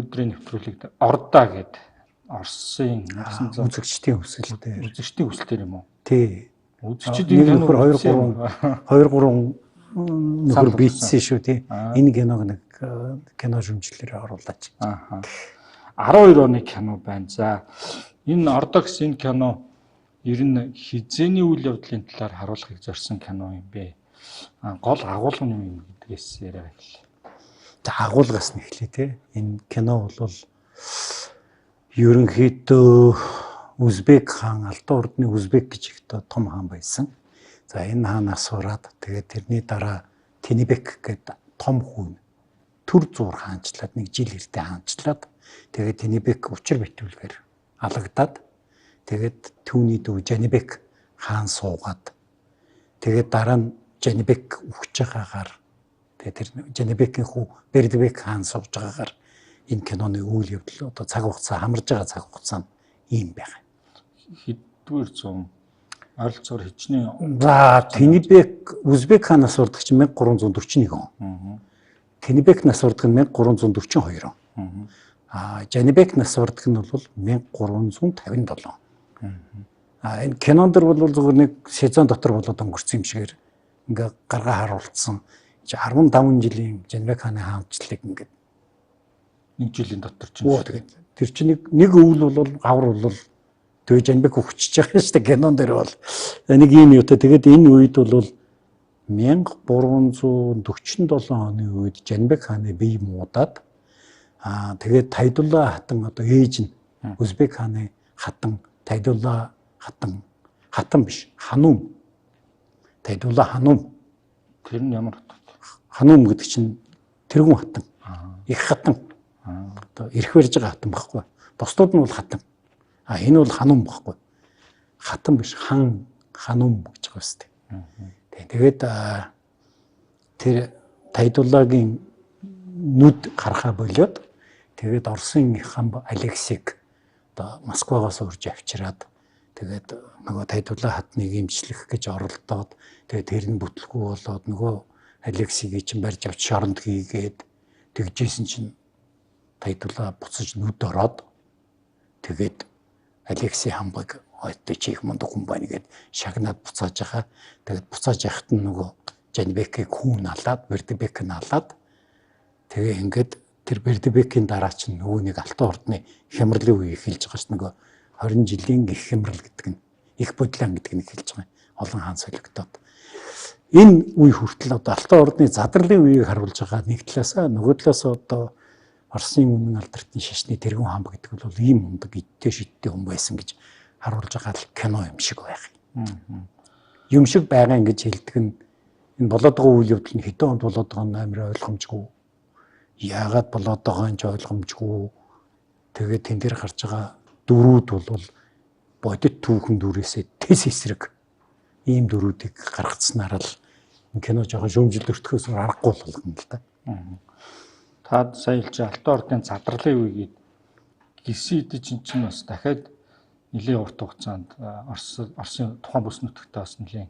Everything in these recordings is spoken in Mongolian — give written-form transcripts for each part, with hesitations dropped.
өнөөдрийн нэвтрүүлэгт Ордаа гэдэг Оросын үзэгчдийн хүсэлтэй. Үзэгчдийн хүсэлтээр юм уу? Тий. Үзэгчд энэ киног 2 3 нөхөр бийцсэн шүү тий. Энэ киног нэг кино шүмжлэлээр оруулаач. 12 оны кино байна. За энэ Ордоо гэсэн энэ кино ер нь хизээний үйл явдлын талаар харуулахыг зорьсон кино юм бэ. Гол агуулга юм гэдгээс яриа хэлээ. За агуулгаас нь эхлэе тий. Энэ кино бол ерөнхийдөө Узбек хаан, Алтан ордны Узбек гэж их том хаан байсан. За энэ хаанаас сураад тэгээд тэрний дараа Тэнибек гэдэг том хүн төр зур хаанчлаад нэг жил эртээ хаанчлаад тэгээд Тэнибек учир битүүлгээр алагдаад тэгээд түүний дүү Жанибек хаан суугаад тэгээд дараа нь Жанибек өгч байгаагаар тэгээд тэр Жанибекийн хүү Бердибек хаан сууж байгаагаар энэ киноны үйл явдал одоо цаг хугацаа хамарж байгаа цаг хугацаа нь ийм байгаа. Хэддүгээр зуун ойролцоогоор хичнээн. За Тэнибек Узбек хаанаас урдаг чинь 1341 он. Тэнибек нас урдаг нь 1342 он. Жанибек нас урдаг нь бол 1357 он. Энэ кинон дэр бол зөвхөн нэг сезон дотор болоод өнгөрсөн юм шигээр ингээ гаргаа харуулсан. 15 жилийн Жанибек хааны хаанчлалыг ингээ нэг жилийн дотор чинь. Тэр чинь нэг өвөл бол гавар бол тэгээ Жанибек өгчөж байгаа шүү дээ кинон дээр бол нэг юм юутай тэгээд энэ үед бол 1347 оны үед Жанибек хааны бие муудаад тэгээд Тайдулла хатан одоо ээж нь Узбек хааны хатан Тайдулла хатан биш Ханум Тайдулла Ханум тэр нь ямар Ханум гэдэг чинь тэргүүн хатан их хатан одоо ирэх барьж байгаа хатан баггүй. Бусдууд нь бол хатан. Энэ бол ханум баггүй. Хатан биш ханум гэж байгаа юм. Тэгээд тэр Тайдуллагийн нүд гарахаа болоод тэгээд Оросын их хам Алексийг одоо Москвагаас урьж авчираад тэгээд нөгөө Тайдулла хатныг имжлэх гэж оролдоод тэгээд тэр нь бүтлгүй болоод нөгөө Алексийг чинь барьж авч шоронд хийгээд тэгжсэн чинь Тайдулла буцаж нүд ороод тэгээд Алекси хамбаг ойтой чих мундаг хүн байна гэд шагнаад буцааж байгаа. Тэгээд буцааж яхад нь нөгөө Жанибекийг хүн алаад, Бердибек нь алаад тэгээ ингээд тэр Бердибекийн дараа чинь нөгөө нэг Алтан ордны хямралын үе эхэлж байгаа ш нөгөө 20 жилийн их хямрал гэдэг нь их бодлон гэдэг нь эхэлж байгаа. Олон хаан солигдоод энэ үе хүртэл одоо Алтан ордны задралын үеийг харуулж байгаа нэг талаасаа нөгөө талаасаа одоо Оросын өмнө алдартай шашны тэргүүн хаан гэдэг бол ийм мундаг идтэй шидтэй хүн байсан гэж харуулж байгаа кино юм шиг байх. Юм шиг байгаа ингэж хэлдэг нь энэ болоод байгаа үйл явдал нь хэдэн онд болоод байгаа нь амар ойлгомжгүй. Яагаад болоод байгаа нь ч ойлгомжгүй. Тэгээд тэн дээр гарч байгаа дөрүүд бол бодит түүхэн дүрээсээ тэс эсрэг ийм дөрүүдийг гаргацснаар л кино жоохон шүүмжил өртгөхөөс аргагүй болгоно л да. Та сая хэлж Алтан ордын задралын үеийг гисэн эд чинь бас дахиад нэлийн урт хугацаанд Оросын тухайн бүс нутагтаа бас нэлийн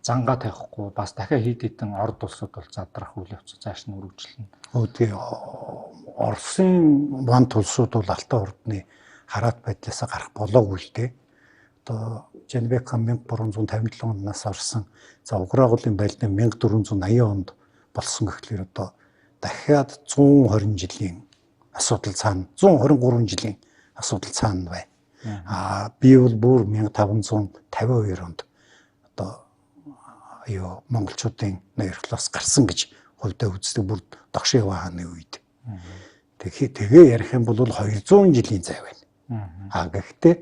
зангаа тавихгүй бас дахиад хэд хэдэн орд улсууд бол задрах үйл явц цааш нь үргэлжлэнэ. Тэгээ Оросын вант улсууд бол Алтан ордны хараат байдлаас гарах болоогүй л дээ. Одоо Жанибек хаан 1357 оноос орсон. За Уграагуулын байлдан 1480 онд болсон гэхлээр одоо дахиад 120 жилийн асуудал цаана 123 жилийн асуудал цаана бай. Би бол бүр 1552 онд одоо монголчуудын ноёрхлоос гарсан гэж хувьдаа үздэг бүр Догшин хааны үед. Тэгээ ярих юм бол 200 жилийн зай байна. Гэхдээ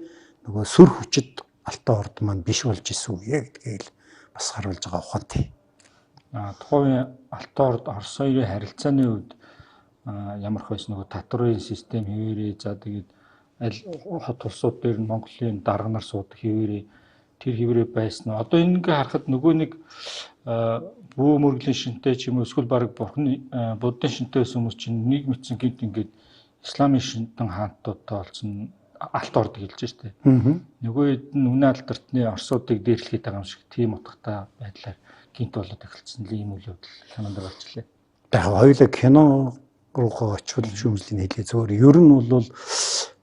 нөгөө сүр хүчит Алтан орд маань биш болж исэн үе гэдгийг бас харуулж байгаа ухаантай. Тухайн Алтан орд Орос хоёрын харилцааны үед ямар хөөс нөгөө татврын систем хэвээрээ за тэгээд аль хот улсууд дээр нь Монголын дарга нар суудаг хэвээрээ тэр хэвээрээ байсан. Одоо ингээ харахад нөгөө нэг бүү мөргөлийн шинтэй ч юм уу эсвэл баг бурхны буддын шинтэй байсан хүмүүс чинь нэг мэдсэн гинт ингээд исламын шинтэн хаантуудтай болсон Алтан орд хэлж штэ. Нөгөө хэд нь үнэ алдартны орсуудыг дээрлэхэд байгаа юм шиг тийм утгатай байдлаар гинт болоод эхэлсэн л ийм үйл явдал кинонд болчихлоо. Яг хоёулаа кино руугаа очвол шүүмжлэлийн хэлээ зөвөр ер нь бол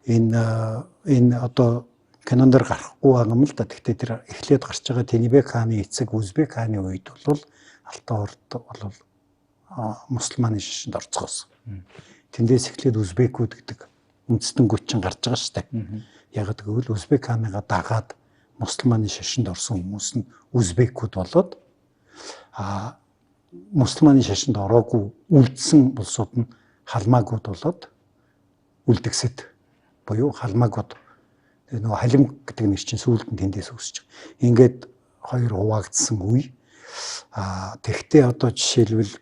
энэ одоо кинонд гарахгүй байгаа юм л да. Гэхдээ тэр эхлээд гарч байгаа Тэнибек хааны эцэг Үзбек хааны үед бол Алтан орд бол мусульманы шашинд орцгоосон. Тэндээс эхлээд Үзбекүүд гэдэг үндэстэн гүчин гарч байгаа шүү дээ. Яг гэвэл Үзбек хааныгаа дагаад мусульманы шашинд орсон хүмүүс нь Үзбекүүд болоод мусульманы шашинд ороогүй үлдсэн улсууд нь халмаагууд болоод үлдгэсэд буюу халмаагууд нөгөө халим гэдэг нэр чинь сүүлд нь тэндээс үүсэж байгаа. Ингээд хоёр хуваагдсан үе. Тэгвэл одоо жишээлбэл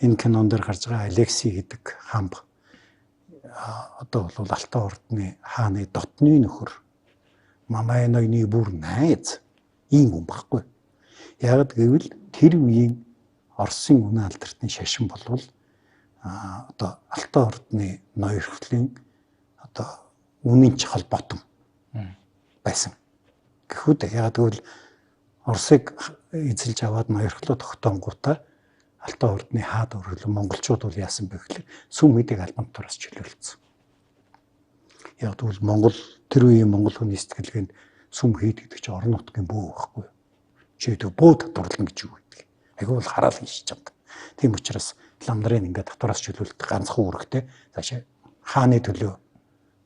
энэ кинонд гарч байгаа Алекси гэдэг хамб одоо бол Алтан ордны хааны дотны нөхөр Мамай ноёны бүр найз ийм хүн баггүй. Яг гэвэл тэр үеийн Оросын үнэ алдартны шашин болвол одоо Алтан ордны ноёрхлын одоо үнийн чухал ботом байсан. Гэхүүд яг гэвэл Оросыг эзэлж аваад ноёрхлоо тогтоонгуудаа Алтан ордны хаад өргөлөн монголчууд бол яасан бэ гэхээр сүм хийдэг албан тураас чөлөөлсөн. Яг тэгвэл Монгол тэр үеийн монгол хүний сэтгэлгээнд сүм хийд гэдэг чинь орон нутгийн бөө байхгүй. Жишээд бөө татварлан гэж юу гэдэг. Айгүй бол хараал хийж чаддаг. Тийм учраас лам нарын ингээд татвараас чөлөөлөлт ганцхан үүрэгтэй цаашаа хааны төлөө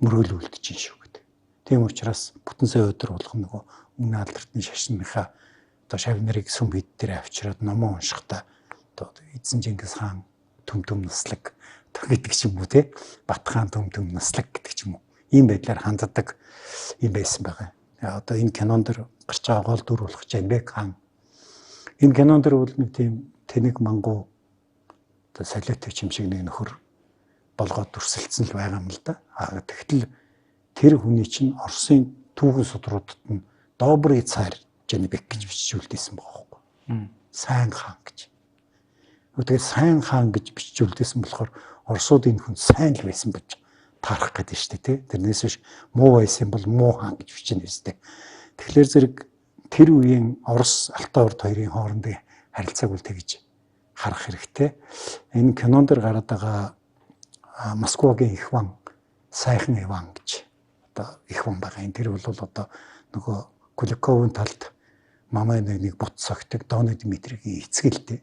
мөрөөлүүлж чинь шүү гэдэг. Тийм учраас бүтэн сая өдөр болгоно нөгөө үнэ алдартны шашныхаа одоо шав нарыг сүм хийд дээр авчираад номоо уншихтаа одоо эзэн Чингис хаан төмтөм наслаг гэдэг ч юм уу те Бат хаан төмтөм наслаг гэдэг ч юм уу ийм байдлаар ханддаг юм байсан байгаа. Одоо энэ кинонд гарч байгаа гол дүр болох Жанбек хаан. Энэ кинонд бол нэг тийм тэнэг мангу одоо солиотой юм шиг нэг нөхөр болгоод дүрсэлцэн л байгаа юм л да. Тэгтэл тэр хүний чинь Оросын түүхэн судруудад нь Добрый царь Жанбек гэж бичүүлдээсэн байгаа байхгүй. Сайн хаан гэж. Тэгээд сайн хаан гэж бичүүлдээсэн болохоор Оросууд энэ хүн сайн л байсан гэж таарах гэдэг шүү дээ тий. Тэрнээс биш муу байсан бол муу хаан гэж бичнэ үстэй. Тэгэхээр зэрэг тэр үеийн Орос Алтан орд хоёрын хоорондын харилцааг үл тэгж харах хэрэгтэй. Энэ кинонд гараад байгаа Москвагийн Ихван сайхан Иван гэж одоо Ихван байгаа. Тэр бол одоо нөгөө Куликовын талд Мамай нэг бут согтөг Дон Дмитригийн эцгэлтэй.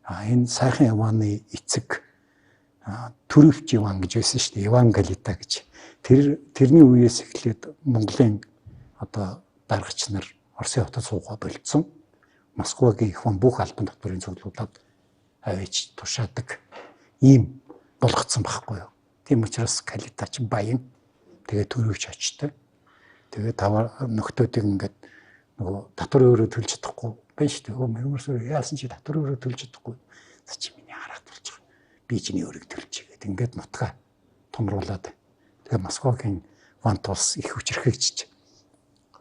Энэ сайхан Иваны эцэг Төрөвч Иван гэж байсан шүү дээ. Иван Галита гэж. Тэрний үеэс эхлээд Монголын одоо даргач нар Оросын хотод суугаа болцсон. Москвагийн Ихван бүх албан татврын цуглуулад авиж тушаадаг ийм болгоцсон байхгүй юу. Тийм учраас Галита ч баян. Тэгээ Төрөвч очтой. Тэгээ нөхдөөдийг ингээд нөгөө татвар өөрөө төлж чадахгүй байна шүү дээ. Мөрмөрсөөр яасан чи татвар өөрөө төлж чадахгүй. За чи миний хараад болж байгаа. Би чиний өөрийг төлчихгээд ингээд нутгаа томруулаад тэгээ Москвагийн Вант улс их хүчрхэгжиж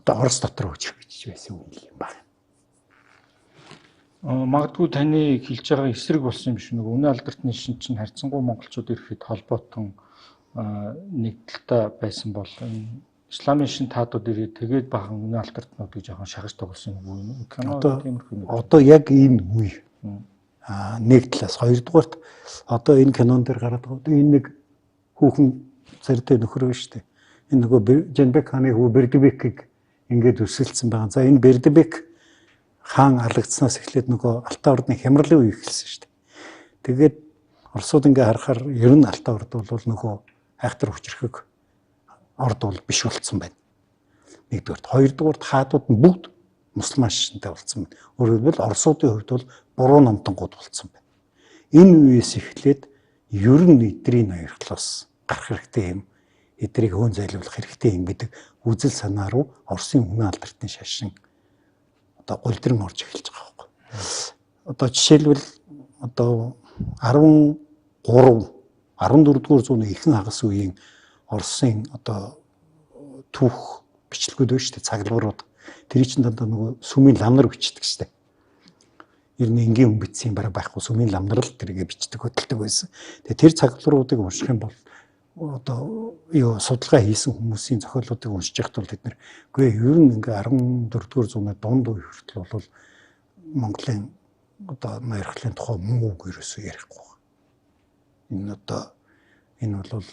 одоо Орос дотор хүчрхэгжиж байсан юм байна. Магадгүй таны хэлж байгаа эсрэг болсон юм биш үү? Үнэ алдартны шин чинь харьцангуй монголчууд ирэхэд холбоотон нэгдэлтэй байсан бол исламын шин таадууд ирээд тэгээд бахан үнэ алдартнуудыг жоохон шагаж тоглосон юм уу? Кино тиймэрхүү. Одоо яг энэ үе нэг талаас хоёрдугаарт одоо энэ кинон дээр гараад байгаа. Энэ нэг хүүхэн зартай нөхөр байна шүү дээ. Энэ нөгөө Жанбек хааны хүү Бердебекийг ингээд өсөлдсөн байгаа. За энэ Бердебек хаан алгадснаас эхлээд нөгөө Алтан ордны хямралын үе эхэлсэн шүү дээ. Тэгээд Оросууд ингээ харахаар ер нь Алтан орд бол нөгөө айхтар хүчрхэг орд бол биш болцсон байна. Нэгдүгээрт, хоёрдугаарт хаадууд нь бүгд мусульман шашинтай болцсон байна. Өөрөөр хэлбэл Оросуудын хувьд бол буруу номтонгууд болцсон байна. Энэ үеэс эхлээд ер нь эдрийн ноёрхлоос гарах хэрэгтэй юм. Эдрийг хөөн зайлуулах хэрэгтэй юм гэдэг үзэл санаа руу Оросын үнэ алдартны шашин одоо гулдран орж эхэлж байгаа байхгүй. Одоо жишээлбэл одоо 14 дугаар зууны ихэнх хагас үеийн Оросын одоо түүх бичлэгүүд байна шүү дээ, цаглуурууд. Тэр чинь дандаа нөгөө сүмийн ламнар бичдэг шүү дээ. Ер нь энгийн хүн бичсэн бараг байхгүй сүмийн ламнар л тэргээ бичдэг хөдөлдөг байсан. Тэгээ тэр цаглууруудыг унших юм бол одоо судалгаа хийсэн хүмүүсийн зохиолуудыг уншиж байхад бол бид нэр үгүй ер нь ингээ 14 дугаар зууны дунд үе хүртэл бол Монголын одоо ноёрхлын тухай муу үг ерөөсөө ярихгүй. Энэ бол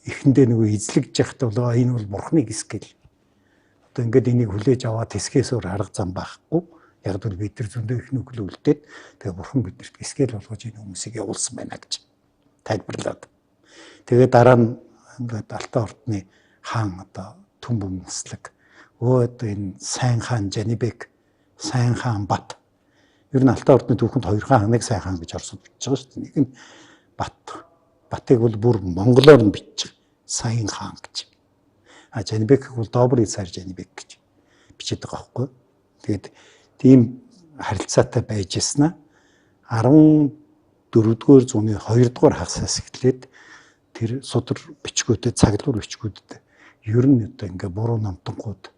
эхэндээ нөгөө эзлэгж яхад бол энэ бол бурхны гис гэл. Одоо ингээд энийг хүлээж аваад тэсгээс өөр арга зам байхгүй. Яг л бид нар зөндөө их нүгэл үлдээд тэгээ бурхан биднэрт гисгэл болгож энэ хүмүүсийг явуулсан байна гэж тайлбарлаад. Тэгээ дараа нь ингээд Алтан ордны хаан одоо Түмбүм наслаг одоо энэ сайн хаан Жанибек, сайн хаан Бат. Ер нь Алтан ордны түүхэнд хоёр хаан, нэг сайн хаан гэж орсод бичиж байгаа шүү дээ. Нэг нь Бат. Батыг бол бүр монголоор нь бичиж сайн хаан гэж. Жанибекийг бол Добрый цар Жанибек гэж бичиж байгаа байхгүй. Тэгээд тийм харилцаатай байж яснаа 14-р зууны 2-р хагасаас эхлээд тэр судар бичгүүдэд, цаглуур бичгүүдэд ер нь одоо ингээ буруу намтангууд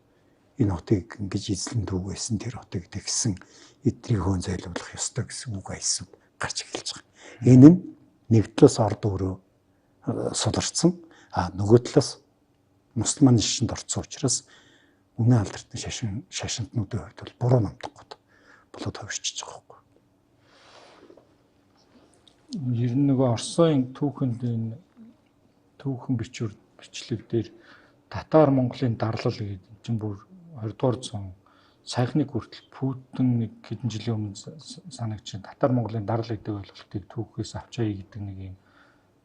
энэ хотыг ингэж эзлэн дүүгээсэн, тэр хотыг тэгсэн, эднийг хөөн зайлуулах ёстой гэсэн үг айсууд гарч эхэлж байгаа. Энэ нь нэг талаас орд өөрөө суларцсан, нөгөө талаас мусульман шашинд орсон учраас үнэн алдартны шашинтнуудын хувьд бол буруу намтангууд болоод хувирчиж байгаа байхгүй. Ер нь нөгөө Орсын түүхэнд энэ түүхэн бичлэг дээр татар Монголын дарлал гэдэг чинь бүр 20-р зуун саяхныг хүртэл Путин нэг хэдэн жилийн өмнө санагчин татар Монголын дарлал гэдэг ойлголтыг түүхээс авчаая гэдэг нэг юм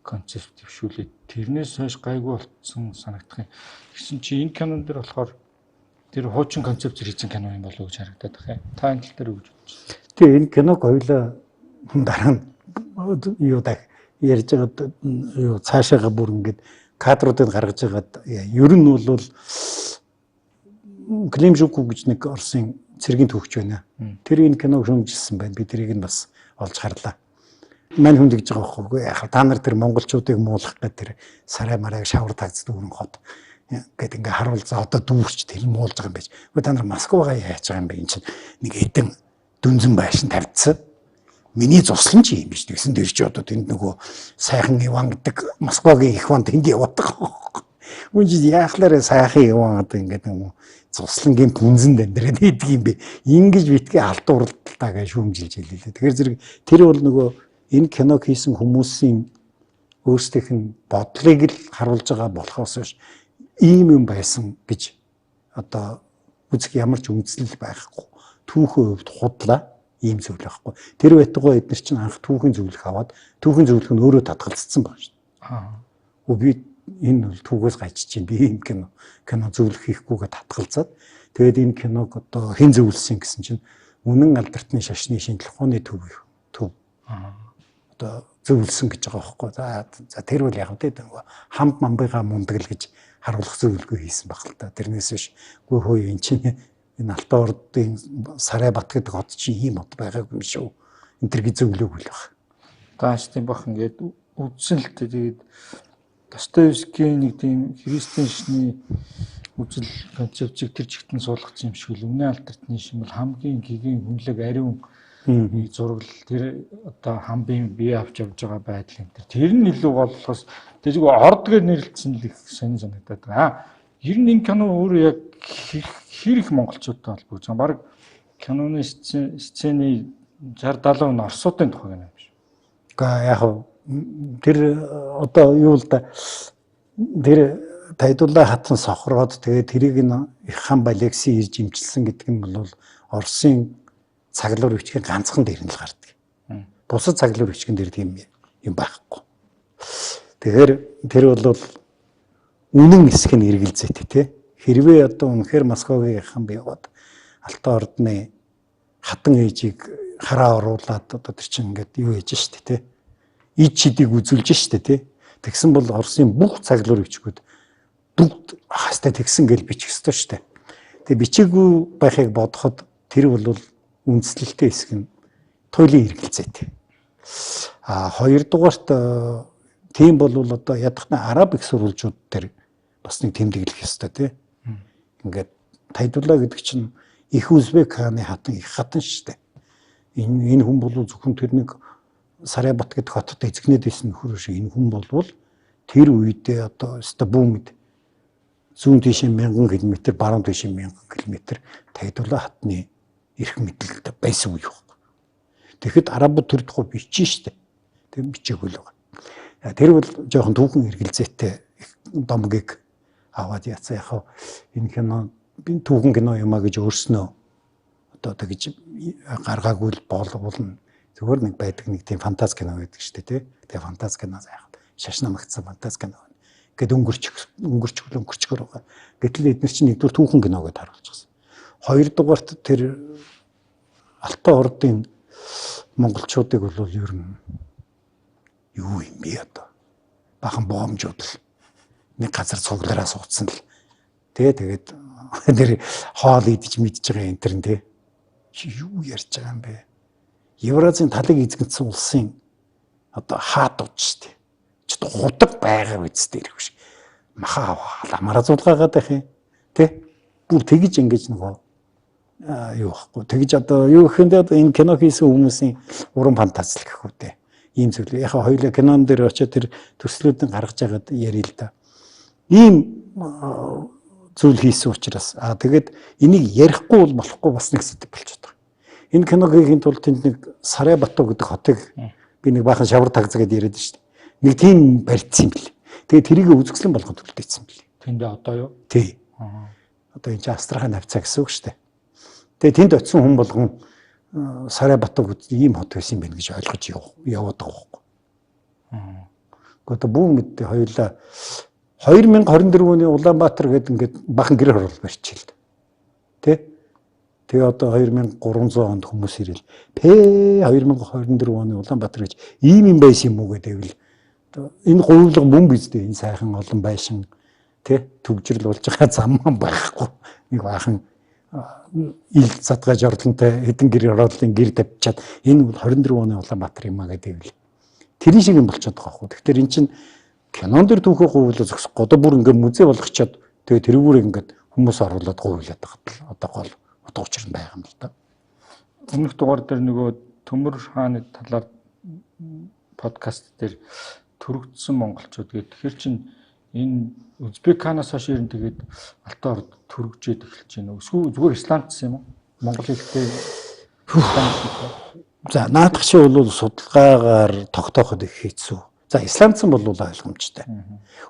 концепт төвшүүлээд тэрнээс хойш гайгүй болцсон санагдах юм. Гэсэн чи энэ кинон дээр болохоор тэр хуучин концептээр хийсэн кино юм болов уу гэж харагдаад байна. Та энэ тал дээр үгж бодож байна. Тэгээ энэ киног хоёлаа дараа нь юу даа ярьж байгаа юу цаашаага бүр ингээд кадруудыг гаргаж байгаад ер нь бол Климжуку гэж нэг Оросын цэргийн түүхч байна. Тэр энэ киног шүүмжилсэн байна. Би тэрийг нь бас олж харлаа. Мань хүн гэж байгаа байхгүй яг та нар тэр монголчуудыг муулах гэдэг тэр сарай мараа шавар тагцдаг өрн хот гэдэг ингээ харуулзаа одоо дүүрч тэр муулж байгаа юм байж. Та нар Москвагаа яаж байгаа юм бэ? Энд чинь нэг эдэн дүнзэн байшин тавьдсан. Миний зуслан чи юм биш тэгсэн дээр чи одоо тэнд нөгөө сайхан Иван гэдэг Москвагийн их ван тэнд яваад байгаа. Үнж яахлаараа сайхан Иван одоо ингээд нөгөө цуслангийн бүнзэн дэндрээд идэг юм бэ. Ингиж битгий алдууралтаа гэж шүүмжилж хэлээ. Тэгэхээр зэрэг тэр бол нөгөө энэ киног хийсэн хүмүүсийн өөрсдийнх нь бодлыг л харуулж байгаа болохоос биш ийм юм байсан гэж одоо үзэх ямар ч үндэслэл байхгүй. Түүхэн хувьд худлаа ийм зүйл байхгүй. Тэр байтугай эдгээр чинь анх түүхэн зөвлөх аваад түүхэн зөвлөх нь өөрөө татгалцсан байна шүү дээ. Би энэ бол түүгээс гайчиж чинь би ийм кино зөвлөх хийхгүйгээ татгалзаад тэгээд энэ киног одоо хэн зөвлөсөн гэсэн чинь үнэн алдартны шашны шинжлэх ухааны төв одоо зөвлөсөн гэж байгаа байхгүй. За тэр бол яг үү хамт мамбыга мундагл гэж харуулах зөвлөгөө хийсэн баг л та. Тэрнээс биш үгүй хөөе эн чинь энэ Алтан ордын Сарай Бат гэдэг хот чинь ийм хот байгаагүй юм шүү. Энд тэр гэж зөвлөөгүй л баг. Тааш тийм бах ингээд үдсэн л тэгээд Достоевскийн нэг тийм христийн шашны үзэл концепцийг тэр чигтэн суулгацсан юм шиг л үнэн алдартны шим бол хамгийн гэгийн хүнлэг ариун зураг тэр одоо хамбын бие авч явж байгаа байдал энэ тэр нь илүү гол болохоос тэр ордгээр нэрлэлсэн л их сонир санагдаад байгаа. Ер нь энэ кино өөрөө яг хэрэг монголчуудтай холбогдож байгаа. Бараг киноны сцены 60-70% нь орсуудын тухай юм биш. Гэхдээ яг тэр одоо юу л да тэр Тайдулла хатан сохроод тэгээд тэрийг нь их хан Балекси ирж имчилсэн гэдэг нь бол Оросын цаглуур бичгийн ганцхан дээр нь л гардаг. Бусад цаглуур бичгэн дээр тийм юм байхгүй. Тэгэхээр тэр бол үнэн эсэх нь эргэлзээтэй тий. Хэрвээ одоо үнэхээр Москвагийн хан яваад Алтан ордны хатан ээжийг хараа оруулаад одоо тэр чинь ингээд юу хийж штэ тий. Ид чидийг үзүүлж штэ тий. Тэгсэн бол Оросын бүх цаглуур бичгүүд бүгд хастай тэгсэн гэл бичих ёстой штэ. Тэгээ бичээгүй байхыг бодоход тэр бол үндэслэлтэй хэсэг нь туйлын эргэлзээтэй. Хоёрдугаарт тийм бол одоо ядахны араб их сурвалжууд дээр бас нэг тэмдэглэх ёстой тий. Ингээд Тайдулла гэдэг чинь их Узбек хааны хатан их хатан штэ. Энэ хүн бол зөвхөн тэр нэг Сарай Бат гэдэг хотод эзэгнээд байсан нөхөр шиг энэ хүн бол тэр үедээ одоо бүүмэд зүүн тийш 1000 км, баруун тийш 1000 км Тайдулла хатны эрх мэдлэлтэй байсан үе баг. Тэгэхэд арабууд тэр тухай бичсэн штэ. Тэр бичээгүй л байгаа. Тэр бол жоохон түүхэн эргэлзээтэй домгийг аваад яцсан яг энэ кино би түүхэн кино юмаа гэж өөрснөө одоо тэгж гаргаагүй л болно. Зүгээр нэг байдаг нэг тийм фантаз кино байдаг шүү дээ тий. Тэгээ фантаз кино яг шаш намагдсан фантаз кино. Гэт өнгөрчгөр байгаа. Гэтэл эдгээр чинь нэгдүгээр түүхэн кино гэдээ харуулчихсан. Хоёрдугаарт тэр Алтан ордын монголчуудыг бол ер нь юу юм бэ одоо? Бахан боомжууд л нэг газар цуглараа суудсан л тэгээд тэр хоол идэж мэдж байгаа энэ төр тий. Юу ярьж байгаа юм бэ? Евразийн талыг эзэгдсэн улсын одоо хаадууд шүү дээ. Ч худаг байгаа үсттэй ирэх биш. Маха ламараа зулгаагаад байх юм. Тэ? Бүр тэгж ингэж нөгөө юу байхгүй. Тэгж одоо юу гэхэндээ энэ кино хийсэн хүмүүсийн уран фантаз л гэх үтэй. Ийм зүйл. Яг хоёулаа кинон дээр очиод тэр төслүүдэн гаргаж байгаад ярил л да. Ийм зүйл хийсэн учраас тэгээд энийг ярихгүй бол болохгүй бас нэг сэдв болчиход байгаа. Энэ киног хийхин тулд тэнд нэг Сарай Батуу гэдэг хотыг би нэг баахан шавар тагзаа гэдээ яриад шүү дээ. Нэг тийм барьцсан юм бэл. Тэгээд тэрийг үзэсгэлэн болгоход төлөвлөсөн юм бэл. Тэндээ одоо юу? Тий. Одоо энэ Астрахань навцаа гэсэн үг шүү дээ. Тэгээд тэнд очисон хүн болгон Сарай Батуу гэдэг ийм хот байсан юм байна гэж ойлгож яваад байгаа байхгүй. Гэхдээ бүүн мэдээ хоёулаа 2024 оны Улаанбаатар гэдэг ингээд бахан гэр хороол барьчихлаа. Тэ? Тэгээ одоо 2300 онд хүмүүс ирэл. 2024 оны Улаанбаатар гэж ийм юм байсан юм уу гэдэг л энэ говьлог мөн биздээ энэ сайхан олон байшин тэ төгжрөл болж байгаа зам байхгүй. Нэг бахан ил задгай жорлонтой хэдэн гэр хорооллын гэр тавьчаад энэ бол 24 оны Улаанбаатар юм а гэдэг л тэрийн шиг юм болчиход байгаа байхгүй. Тэгэхээр эн чинь кинон дээр түүхээ говьлоо зогсохгүй одоо бүр ингээд музей болгочоод тэгээ тэрүүгээр ингээд хүмүүс оруулаад говьлаад байгаа. Одоо гол учир нь байгаа юм л да. Өмнөх дугаар дээр нөгөө Төмөр хааны талаар подкаст дээр төрөгдсөн монголчууд гэдэг. Тэгэхээр чин энэ Узбек хаанаас хойш ирэн тэгээд Алтан орд төрөгжөөд эхэлж байна. Зүгээр исламчсан юм уу? Монгол хэлтэй за наадах чи бол судалгаагаар тогтооход их хэцүү. За исламцсан бол ойлгомжтой.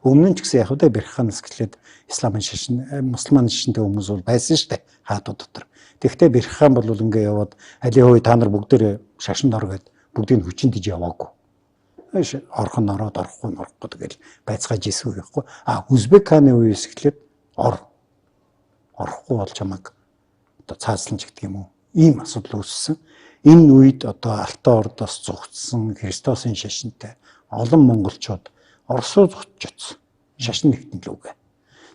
Өмнө нь ч гэсэн яг үдэ Барханаас гэлээд исламын шашин, мусульман шашинтай хүмүүс бол байсан шүү дээ. Хаадууд дотор. Тэгэхдээ Бархан бол ингээ яваад али хөөе та нар бүгдээр шашинд оргээд бүгдийг хүчин диж яваагүй. Орхон ороод орохгүй тэгэл байцгааж ийсгүй гэхгүй. Узбек хааны үеэс эхлээд орохгүй бол чамаг одоо цаазланч гэдэг юм уу? Ийм асуудал үүссэн. Энэ үед одоо Алтан ордоос зугтсан Христосын шашинтай олон монголчууд Орос руу зугтж шашин нэгтэн л үгүй.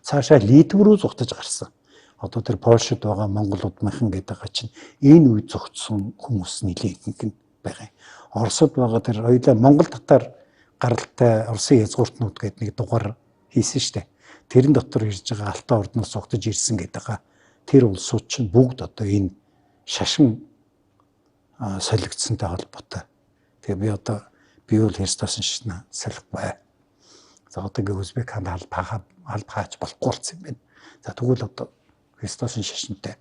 Цаашаа Литв рүү зугтаж гарсан. Одоо тэр Польшид байгаа монголууд махан гэдэг байгаа чинь энэ үед зугтсан хүмүүс нэлээд ихэнх байгаа. Оросод байгаа тэр хоёулаа монгол татар гаралтай Оросын язгууртнууд гэдэг нэг дугаар хийсэн штэ. Тэрэн дотор ирж байгаа Алтан ордноос зугтаж ирсэн гэдэг байгаа. Тэр улсууд чинь бүгд одоо энэ шашин солигдсонтой холбоотой. Тэгээ би бол Христосын шашнаа солихгүй. За одоо ингээ Узбек хаанд албахаач болохгүй болсон юм байна. За тэгвэл одоо Христосын шашинтай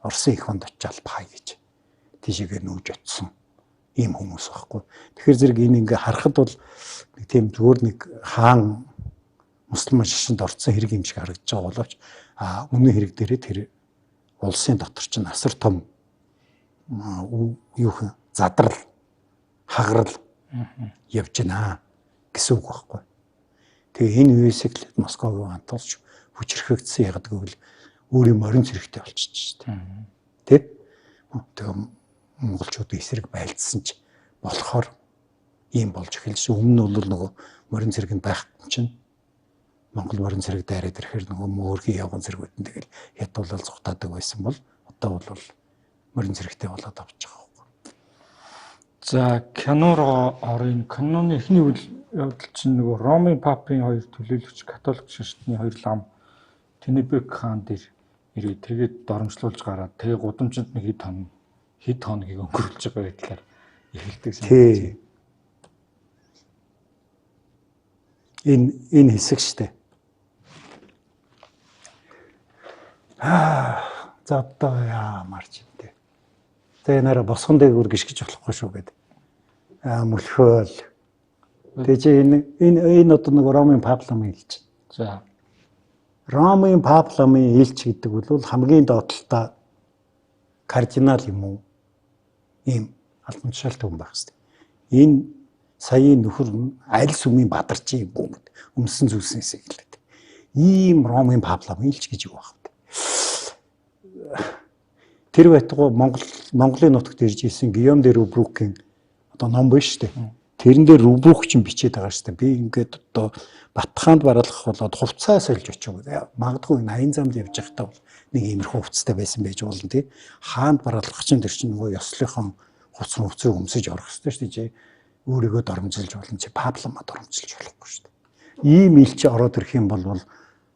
Оросын их хонд очиж албахаа гэж тийшээгээ нүүж очсон ийм хүмүүс байхгүй. Тэгэхээр зэрэг энэ ингээ харахад бол нэг тийм зүгээр нэг хаан мусульман шашинд орцсон хэрэг юм шиг харагдаж байгаа боловч үнэн хэрэг дээрээ тэр улсын дотор чинь асар том юухан задрал хагарал явж байна гэсэн үг байхгүй. Тэгээ энэ үеэс эхлээд Москвагийн хантуулж хүчрхэгдсэн ягаад гэвэл өөрийн морин зэрэгтэй болчихж шүү дээ. Тэ? Тэгээ монголчуудын эсрэг байлдсан ч болохоор ийм болж эхэлсэн. Өмнө нь бол нөгөө морин зэрэг нь байхгүй чинь Монгол морин зэрэг дайраад ирэхээр нөгөө мөөргийн явган зэргүүд нь тэгэл ядуулал зугатаадаг байсан бол одоо бол морин зэрэгтэй болоод авч байгаа. За кинороо орын киноны эхний явдал чинь нөгөө Ромын папын хоёр төлөөлөгч католик шашны хоёр лам Тэнэбек хаан дээр ирээд тэгээд доромжлуулж гараад тэгээ гудамжинд нэг хэд хоногийг өнгөрүүлж байгаа гэхээр эхэлдэг санагдаж. Энэ хэсэг штэ. За одоо яамарч юм те. Тэгээ нэрэ босгон дээгүүр гიშгэж болохгүй шүү гэдэг. Мөлхөөл Тэгээ чи энэ одоо нэг Ромын Папламын илч. За. Ромын Папламын илч гэдэг бол хамгийн доотлолтой кардинал юм уу? Ийм албан тушаалтай хүн байх хэрэгтэй. Энэ саяын нөхөр аль сүмийн бадарчин юм уу? Өмсөн зүйлснээсээ гэлээд. Ийм Ромын Папламын илч гэж юу байх вэ? Тэр байтугай Монголын нутагт ирж ирсэн Гийом де Рубрукийн одоо ном биш үү? Тэрэн дээр Рубрук ч бичээд байгаа шүү дээ. Би ингээд одоо Батхаанд баралгах болоод хувцас сольж очих. Магадгүй 80 замд явж байхдаа бол нэг иймэрхүү хувцастай байсан байж болно тий. Хаанд баралгах чинь тэр чинь нөгөө ёслынхон хувцсыг өмсөж орох хэрэгтэй шүү дээ. Өөрийгөө доромжилж болно чи Паблама доромжилж болохгүй шүү дээ. Ийм илч ороод ирэх юм бол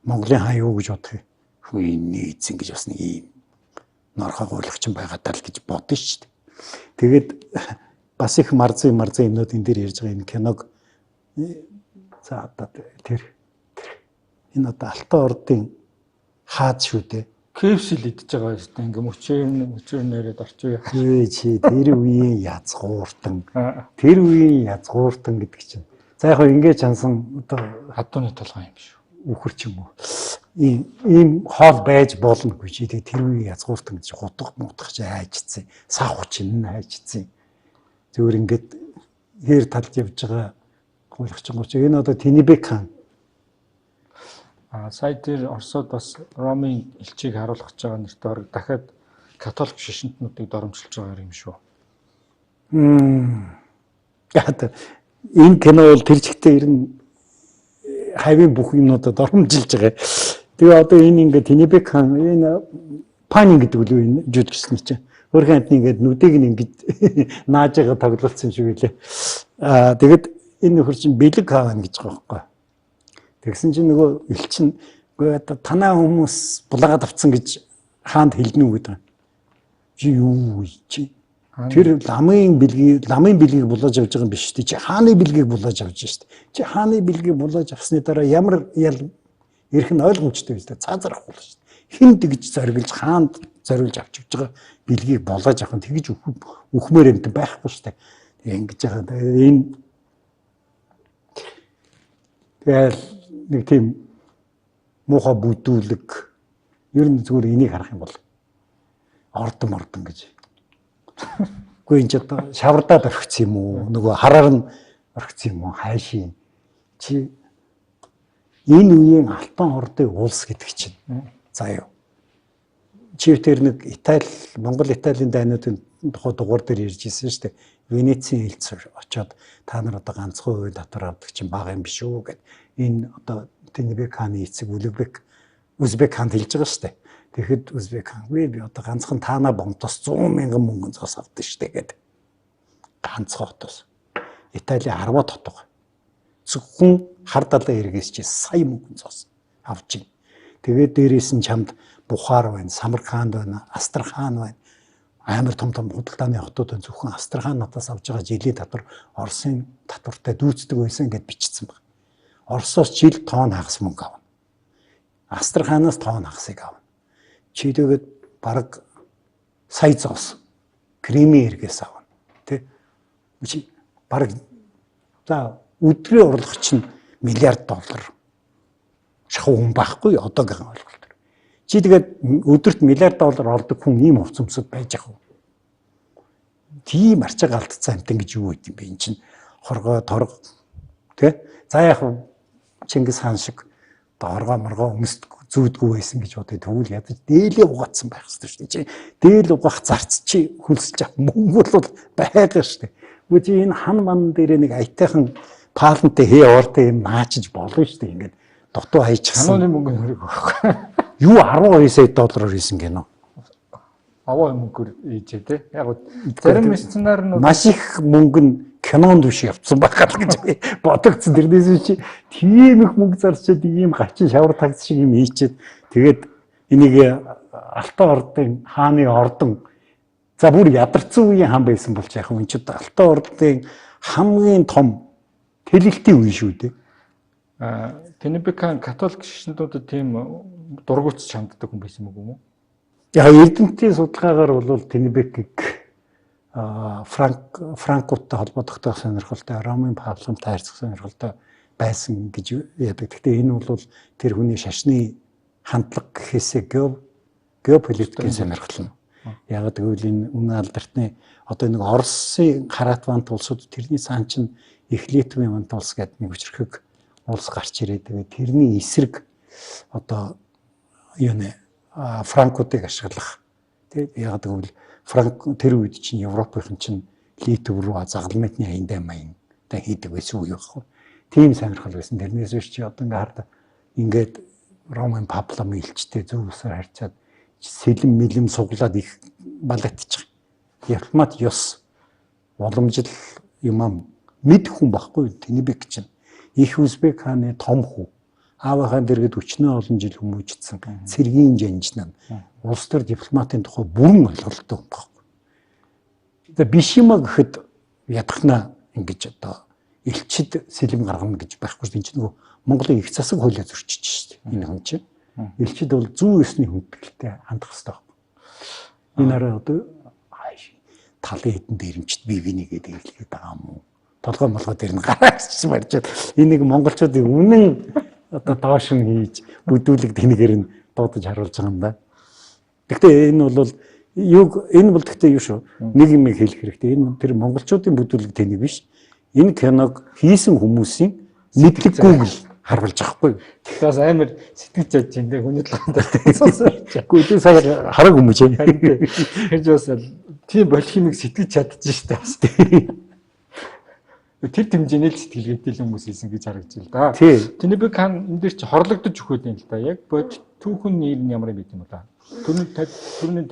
Монголын хаан юу гэж бодох вэ? Хөөе нийцэн гэж бас нэг ийм норхоо гуйлагч байгаадаа л гэж бодсон шүү дээ. Тэгээд бас их марзын юмнууд энэ дээр ярьж байгаа энэ киног за одоо тэр энэ одоо Алтан ордын хаад шүү дээ. KFC л идэж байгаа шүү дээ. Ингээм мөчөр нэрээд орчих юу. Чи тэр үеийн язгууртан. Тэр үеийн язгууртан гэдэг чинь. За яг хөө ингэж хансан одоо хадууны толгой юм шүү. Үхэр ч юм уу. Ийм хоол байж болно гэж. Тэр үеийн язгууртан гэж гутга мутгах чи хайжцсан. Сах хүчин хайжцсан. Зүгээр ингээд хэр талж явж байгаа гуйлагч гооч. Энэ одоо Тинибек хаан. Сая тэр Оросод бас Ромын элчийг харуулах гэж байгаа нэрээр дахиад католик шишинтнуудыг доромжилж байгаа юм шүү. Яг энэ кино бол тэр чигтээ ер нь хавийн бүх юмнуудад доромжилж байгаа. Тэгээ одоо энэ ингээд Тинибек хаан энэ панин гэдэг үл энэ жууд гэсэн чинь өөрхөн амтны ингээд нүдийг нь ингээд нааж байгаа тоглолцсон шиг үлээ. Тэгээд энэ нөхөр чинь бэлэг хаан гэж байгаа байхгүй. Тэгсэн чинь нөгөө элч нь үгүй одоо танаа хүмүүс булаагаад авцсан гэж хаанд хэлнэ үү гэдэг. Чи юу чи? Тэр ламын бэлгийг булааж авч байгаа юм биш үү? Чи хааны бэлгийг булааж авч штэ. Чи хааны бэлгийг булааж авсны дараа ямар ирэх нь ойлгомжтой биз дээ. Цаазарах болно штэ. Хэн тэгж зориглож хаанд зориулж авч байгаа бэлгийг булааж авах нь тэгж үхмээр энэ байхгүй штэ. Тэгээ ингэж байгаа. Энэ тэгэл нэг тийм муухай бүдүүлэг ер нь зүгээр энийг харах юм бол ордон гэж. Үгүй энэ ч одоо шавардаад орхиц юм уу? Нөгөө хараар нь орхиц юм уу? Хайшийн. Чи энэ үеийн Алтан ордын улс гэдэг чинь. За юу. Чи тэр нэг Монгол Италийн дайнуудын тухай дугаар дээр ярьж ирсэн шүү дээ. Венецийн элч очоод та нар одоо ганцхан үе татвар авдаг чинь бага юм биш үү гэд. Энэ одоо Тинибек хааны эцэг Үзбек хаанд хэлж байгаа шүү дээ. Тэгэхэд Үзбек хаан би одоо ганцхан таана бомтос 100,000 мөнгөн цаас авдаг шүү дээ гэд. Ганцхан хотоос. Италийн 10 хотог. Зөвхөн хар далайн эргээс чи сая мөнгөн цаас авч байна. Тэгээд дээрээс нь чамд Бухар байна, Самарканд байна, Астрахань байна. Амар том худалдааны хотууд байна. Зөвхөн Астрахань натаас авж байгаа жилийн татвар Оросын татвартай дүүцдэг байсан гэд бичсэн байна. Оросоос жил тонн хагас мөнгө авна. Астраханаас тонн хагасыг авна. Чи тэгээд бараг сая зоос Кремийн эргээс авна. Тэ? Чи бараг за өдрийн орлого чинь $1 миллиард. Шахуу хүн байхгүй одоогийн ойлголт. Чи тэгээд өдөрт $1 миллиард олдог хүн ийм хувц өмсөд байж ах уу? Тийм арчаа галтцсан амтан гэж юу гэдэг юм бэ? Энд чинь хоргой торг тэ? За яг Чингис хаан шиг дооргоо моргоо өмсдөггүй зүүдгүй байсан гэж бодъё. Тэгвэл ядаж дээлээ угаацсан байх хэрэгтэй шүү дээ. Чи дээл угаах зарц чи хөлсөж авах мөнгө бол байгаа шүү дээ. Үгүй чи энэ хан ман дээр нэг аятайхан паалантай хээ оортой юм наачиж болно шүү дээ. Ингээд дотоо хайчихсан. Ханууны мөнгө хөрөг байхгүй. Юу $12 сая хийсэн гэнэ. Аваа мөнгөөр ийжээ те. Яг зарим сценаар нь маш их мөнгө нь кинонд биш явцсан байхад гэж би бодогдсон. Тэрнээс чи тийм их мөнгө зарчаад ийм гачин шавар тагц шиг юм хийчихэд тэгээд энийг Алтан ордын хааны ордон за бүр ядарсан үеийн хан байсан болж яах вэ? Энд ч Алтан ордын хамгийн том тэлэлтийн үе шүү дээ. Тинибек хаан католик шишнтүүдэд тийм дургуутс чамддаг хүн байсан мөг юм уу? Яг эрдэмтдийн судалгаагаар бол Тинибекийг Франкфурттай холбогдох сонирхолтой, Ромын Павловтай харьцах сонирхолтой байсан гэж яадаг. Гэхдээ энэ бол тэр хүний шашны хандлага гэхээсээ геополитикийн сонирхол нь. Яг гэвэл энэ үнэ алдартны одоо нэг Оросын хараат вант улсууд тэрний цаан чинь их Литвийн вант улс гэдэг нэг өчрхөг улс гарч ирээд тэгээд тэрний эсрэг одоо юу нэ Франкуудыг ашиглах. Тэгээд яг гэвэл Франк тэр үед чинь Европын чинь Литв руу загалмайтны хаяндаа маян та хийдэг байсан үе байхгүй. Тийм сонирхол байсан. Тэрнээс биш чи одоо ингээд Ромын Паблам илчтэй зөв усаар харьцаад сэлэм мэлэм суглаад их балатчих. Дипломат ёс уламжил юмам мэд хүн байхгүй Тинебек чинь их Узбек хааны том хүү аавынхаа дэргэд өчнөө олон жил хүмүүжсэн цэргийн жанжнаа улс төр дипломатын тухай бүрэн ойлголттой хүн байхгүй. Тэгээ биш юма гэхэд ядахна ингэж одоо элчид сэлэм гаргана гэж байхгүй шүү дээ. Энд чинь нөгөө Монголын их засаг хуулиа зөрчиж шүү дээ. Энэ хүн чинь элчид бол зүүн ёсны хүндэтгэлтэй хандах хэрэгтэй байхгүй. Энэ арай одоо талын хэдэн дээрэмчд бие бинийгээ дэглэхэд байгаа юм уу? Толгой молгой дээр нь гараачсан барьчаад энийг монголчуудын үнэн одоо доош нь хийж бүдүүлэг тэнэгээр нь дуудаж харуулж байгаа юм да. Гэхдээ энэ бол гэхдээ юу шүү. Нэг юм хэлэх хэрэгтэй. Энэ тэр монголчуудын бүдүүлэг тэнэг биш. Энэ киног хийсэн хүмүүсийн мэдлэггүйг л харуулж байгаа хгүй. Тэгэхээр амар сэтгэж чадж байна те хүний талаар. Гэхдээ сая хараг хүмүүс юм. Хэрж бас тийм болохимыг сэтгэж чадчих штэ. Тэр хэмжээний л сэтгэлгээтэй л хүмүүс хийсэн гэж харагдаж байна да. Тинебек хаан энэ дээр чи хорлогдож өгөхөд юм л да. Яг бод түүхэн нэр нь ямар юм бэ юм да. Түрүүний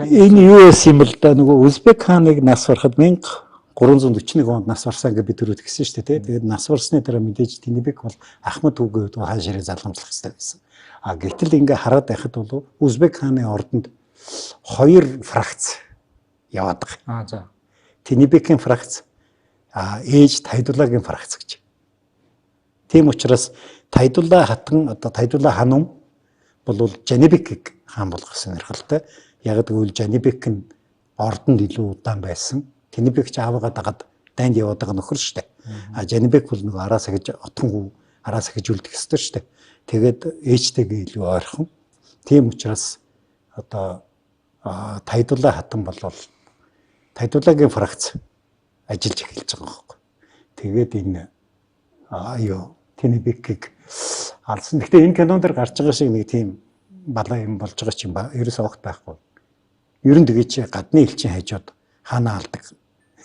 тань энэ юу юм л да. Нөгөө Узбек хааныг нас барахад 1341 онд нас барсан гэж бид түрүүд гисэн шүү дээ. Тэгээд нас барсны дараа мэдээж Тинебек бол Ахмад хүүгээ хаан ширээ залгамжлах хэрэгтэй байсан. Гэтэл ингээ хараад байхад бол Узбек хааны ордонд 2 фракц яваад байгаа. За. Тинебекийн фракц ээж Тайдуллагийн фракц гэж. Тийм учраас Тайдулла хатан одоо Тайдулла ханум бол Жанибек хаан болгох сонирхолтой. Яг гэвэл Жанибек нь ордонд илүү удаан байсан. Тинебек ч аавыгаа дагаад дайнд яваад байгаа нөхөр шүү дээ. Жанибек бол нөгөө араасаа гэж отхон хүү араасаа гэж үлдэх ёстой шүү дээ. Тэгээд ээжтэйгээ илүү ойрхон. Тийм учраас одоо Тайдулла хатан бол Тайдуллагийн фракц ажиллаж эхэлж байгаа байхгүй. Тэгээд энэ Тинебекийг алсан. Гэхдээ энэ кинон дээр гарч байгаа шиг нэг тийм балаа юм болж байгаа ч юм ба. Ерөөсөө огт байхгүй. Ер нь тэгээ чи гадны элчин хажууд хаанаа алдаг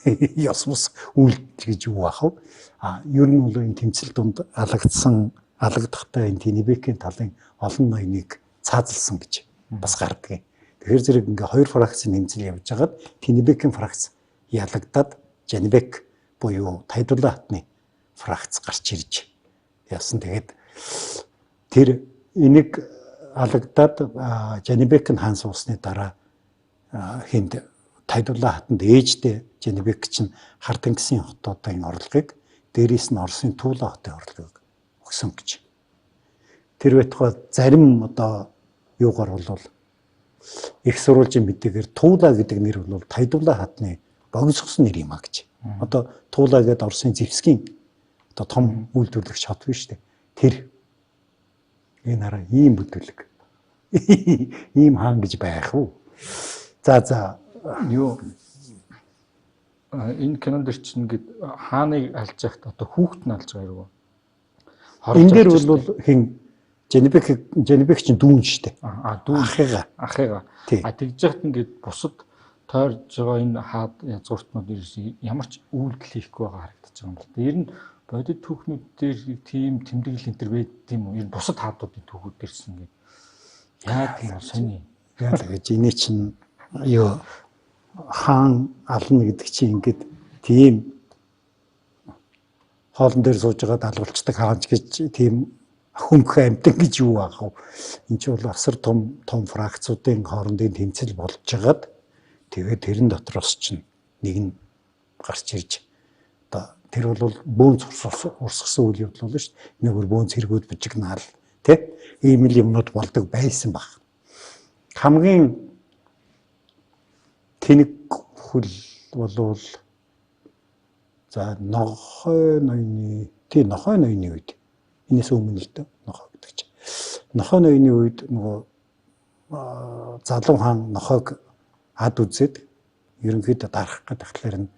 ёсмос үйлдэл гэж юу бах вэ? Ер нь бол энэ тэмцэл дунд алагдахтай энэ Тинебекийн талын олон ноёныг цаазалсан гэж бас гарддаг. Тэгэхээр зэрэг ингээ 2 фракцын тэмцэл явж байгаад Тинебекийн фракц ялагдаад Жанибек буюу Тайдулла хатны фракц гарч ирж яасан. Тэгээд тэр энийг алагдаад Жанибек нь хаан суусны дараа хинд Тайдулла хатанд ээжтэй Жанибек чинь Хардангисын хотуудын орлогыг дээрээс нь Оросын Тула хотын орлогыг өгсөн гэж. Тэр байтугай зарим одоо юугаар бол их сурвалжийн мэдээгээр Тула гэдэг нэр бол Тайдулла хатны богиносгосон нэр юм а гэж. Одоо Тула гэдэг Оросын Зевсгийн одоо том үйлдвэрлэгч хот биш үү? Тэр энэ араа ийм бүдүүлэг. Ийм хаан гэж байх уу? За юу энэ кинонд чинь ингээд хааныг алж яхад одоо хүүхэд нь алж байгаа юу? Энэ дээр бол хин Жанибек чинь дүүн шүү дээ. Дүүн ахыгаа. Тэгж яхад ингээд бусад тойрж байгаа энэ хаад язгууртнууд ямар ч үйлдэл хийхгүй байгаа харагдаж байгаа юм л да. Ер нь бодит түүхнүүд дээр тийм тэмдэглэл энэ төр байд тийм үү? Ер нь бусад хаадуудын түүхүүд дээрсэн ингээд яа тийм сони. Яа гэж энэ чинь юу хаан ална гэдэг чинь ингээд тийм хоолн дээр сууж байгаа даалгавчдаг хаанч гэж тийм хүмх амьтан гэж юу аах вэ? Энд чинь бол асар том фракцуудын хоорондын тэмцэл болж байгаад тэгээд тэрэн дотроос чинь нэг нь гарч ирж одоо тэр бол бөөнц урсгасан үйл явдал болно шүү дээ. Нэг бөөнц хэрэгүүд бижигнаал тий ийм л юмнууд болдог байсан баг. Хамгийн тэнэг хөл болвол за нохой ноёны үед энэс өмнө л дээ нохой гэдэг чинь. Нохой ноёны үед нөгөө залуу хаан нохойг ад үзээд ерөнхийдөө дарах гэдэг талаар нь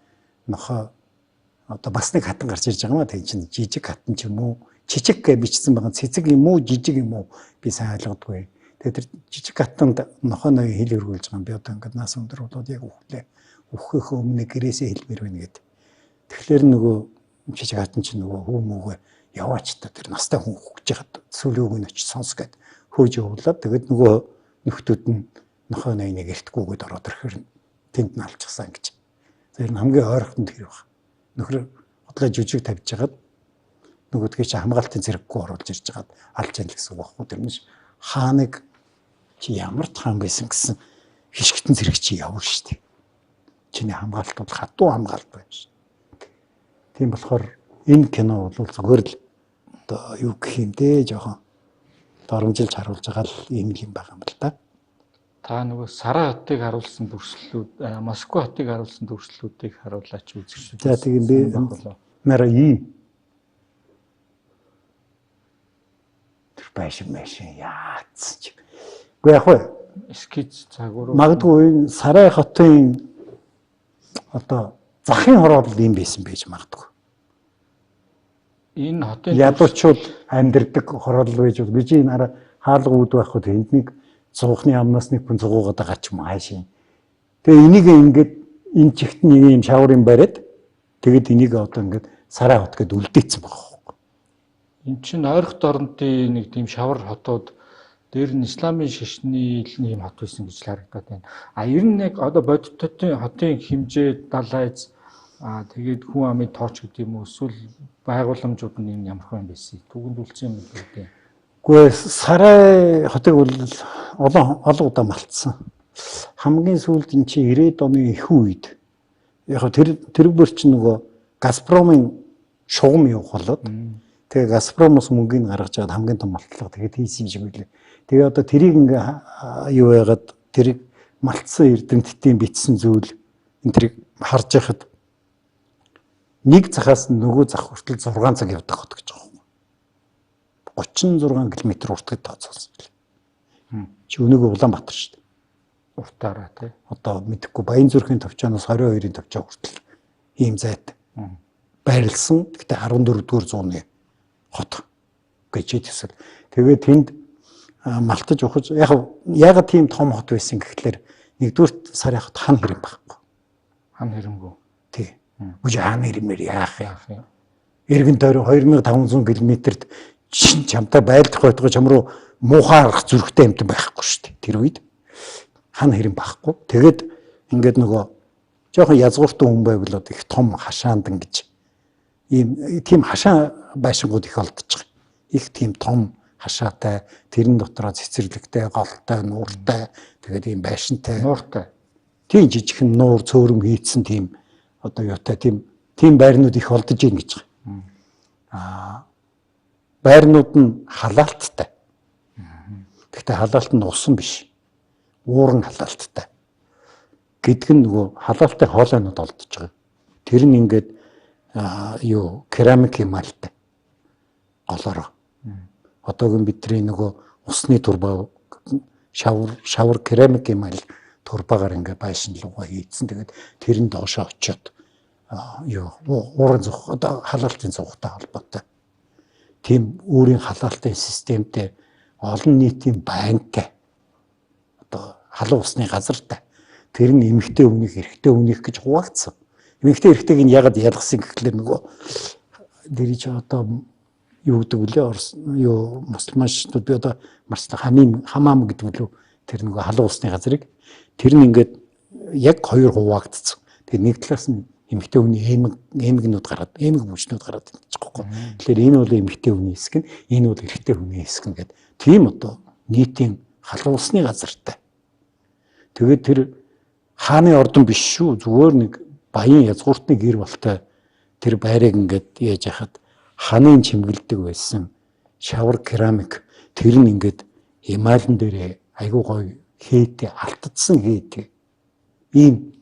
нохой одоо бас нэг хатан гарч ирж байгаа маа тийм чинь жижиг хатан ч юм уу жижиг гэж бичсэн байгаа цэцэг юм уу жижиг юм уу би сайн ойлгодгүй. Тэгээд тэр жижиг хатанд нохой ноён хэл өргүүлж байгаа юм. Би одоо ингээд нас өндөр болоод яг үхэх өмнө гэрээсээ хэлмээр байна гэдэг. Тэгэхээр нөгөө жижиг хатан чинь нөгөө хүү мүүгээ яваач та тэр настай хүн хөгж яхад сүлийн үг нь очиж сонс гэд хөөж явуулаад тэгээд нөгөө нөхдүүд нь нохой ноёныг эртгүүгээд ороод ирэхээр тэнд нь алчихсан гэж. Тэр нь хамгийн ойрхон тэр баг. Нөхөр бодлоо жүжиг тавьж хагаад нөгөөдгөө чи хамгаалтын зэрэггүй оруулж ирж хагаад алж ял гэсэн үг баггүй тэр нь хааныг чи ямар хаан байсан гэсэн хишгтэн зэрэг чи явна шүү дээ. Чиний хамгаалт бол хатуу хамгаалт байна шүү. Тийм болохоор энэ кино бол зүгээр л одоо юу гэх юм дээ жоохон доромжилж харуулж байгаа л ийм юм байгаа юм л да. Та нөгөө Сарай хотыг харуулсан дүрслэлүүд, Москва хотыг харуулсан дүрслэлүүдийг харуулаач үзэж. За тийм би нара тэр байшин яац чи. Гэхдээ яг вэ скиц цагууруу магадгүй Сарай хотын одоо захын хороол ийм байсан байж магадгүй. Энэ хотын ядуучууд амьдардаг хороол байж бол гэж энэ араа хаалга үүд байхгүй тэнд нэг цуухны амнаас нэг хүн цугуугаад байгаа ч юм хаашийн. Тэгээ энийг ингээд энэ чигт нэг юм шаврын бариад тэгэд энийг одоо ингээд Сарай хот гэд үлдээсэн байгаа. Эн чинь ойрхот орнотын нэг тийм шавар хотууд дээр нь исламын шашны ийм хот байсан гэж харагдаад байна. Ер нь яг одоо бодит хотын хэмжээ далайз тэгээд хүн амын тооч гэдэг юм уу эсвэл байгууламжууд нь юм ямар хэн байсан. Түүгэнд үлдсэн юм гэдэг. Гэхдээ Сарай хотыг бол олон удаа малтсан. Хамгийн сүүлд эн чи 90-ад оны ихүү үед яг тэр бүр чинь нөгөө Газпромын шугам явах болоод тэгээ Газпромоос мөнгөний гаргаж аваад хамгийн том малтлага тэгээд хийсэн юм шиг үлээ. Тэгээ одоо тэрийг ингээ юу яагаад тэрийг малтсан эрдэмтдийн бичсэн зүйл энэ тэрийг харж яхад нэг захаас нөгөө зах хүртэл 6 цаг явдаг хот гэж байгаа юм. 36 км уртад тооцоолсон бил. Чи өнөөгөө Улаанбаатар шүү дээ. Уртаараа тий. Одоо мэдхгүй Баянзүрхийн товчоноос 22-ын товчоо хүртэл ийм зайд байрлсан. Гэхдээ 14-р зууны хот гэж хэлсэн. Тэгээд тэнд малтаж ухаж яг тийм том хот байсан гэхлээр нэгдүгээр Сарай хот хан хэрэм байхгүй. Хан хэрэмгүй. Тий. Үгүй хан хэрэмээр яах юм. Эргэн тойрон 2500 км-т чамтай байлдах байтугай чам руу муухай арах зүрхтэй амт байхгүй шүү дээ. Тэр үед хан хэрэм байхгүй. Тэгээд ингээд нөгөө жоохон язгууртан хүн байвал их том хашаандан гэж ийм тийм хашаа байшингууд их олдож байгаа. Их тийм том хашаатай, тэрэн дотроо цэцэрлэгтэй, голтой, нууртай, тэгээд ийм байшинтай. Нууртай. Тийм жижигхэн нуур цөөрөм хийцэн тийм одоо юутай тийм байрнууд их олдож ийн гэж байгаа. Байрнууд нь халаалттай. Гэхдээ халаалт нь усан биш. Ууран халаалттай. Гэдг нь нөгөө халаалттай хоолойнууд олдож байгаа. Тэр нь ингээд керамик эмальтай. Голороо. Одоогийн бидний нөгөө усны турба шавар керамик эмаль турбагаар ингээд байшин лугаа хийцэн. Тэгээд тэр нь доошоо очиод ууран зүх одоо халаалтын зүгтэй холбоотой. Тийм өөрийн халаалтын системтэй олон нийтийн байнтай одоо халуун усны газартай тэр нь эмэгтэй хүнийг эрэгтэй хүнийг гэж хуваагдсан. Эмэгтэй эрэгтэйг нь ягаад ялгсан гэхлээр нөгөө дэрий ч одоо юу гэдэг вүлээ мусульманчууд би одоо марстай хамаам гэдэг вүлээ тэр нөгөө халуун усны газрыг тэр нь ингээд яг хоёр хуваагдсан. Тэгээ нэг талаас нь эмэгтэй хүний эмгэнүүд гараад эмэг бүжнүүд гараад байна гэж байгаа юм. Тэгэхээр энэ бол эмэгтэй хүний хэсэг нь, энэ бол эрэгтэй хүний хэсэг нь гэдэг. Тийм одоо нийтийн халуун усны газартай. Тэгээд тэр хааны ордон биш шүү. Зүгээр нэг баян язгууртны гэр болтой тэр байрыг ингээд яаж яхад ханын чимгэлдэг байсан шавар керамик тэр нь ингээд эмаалн дээрээ айгуу гоё хээтэй алтдсан хээтэй ийм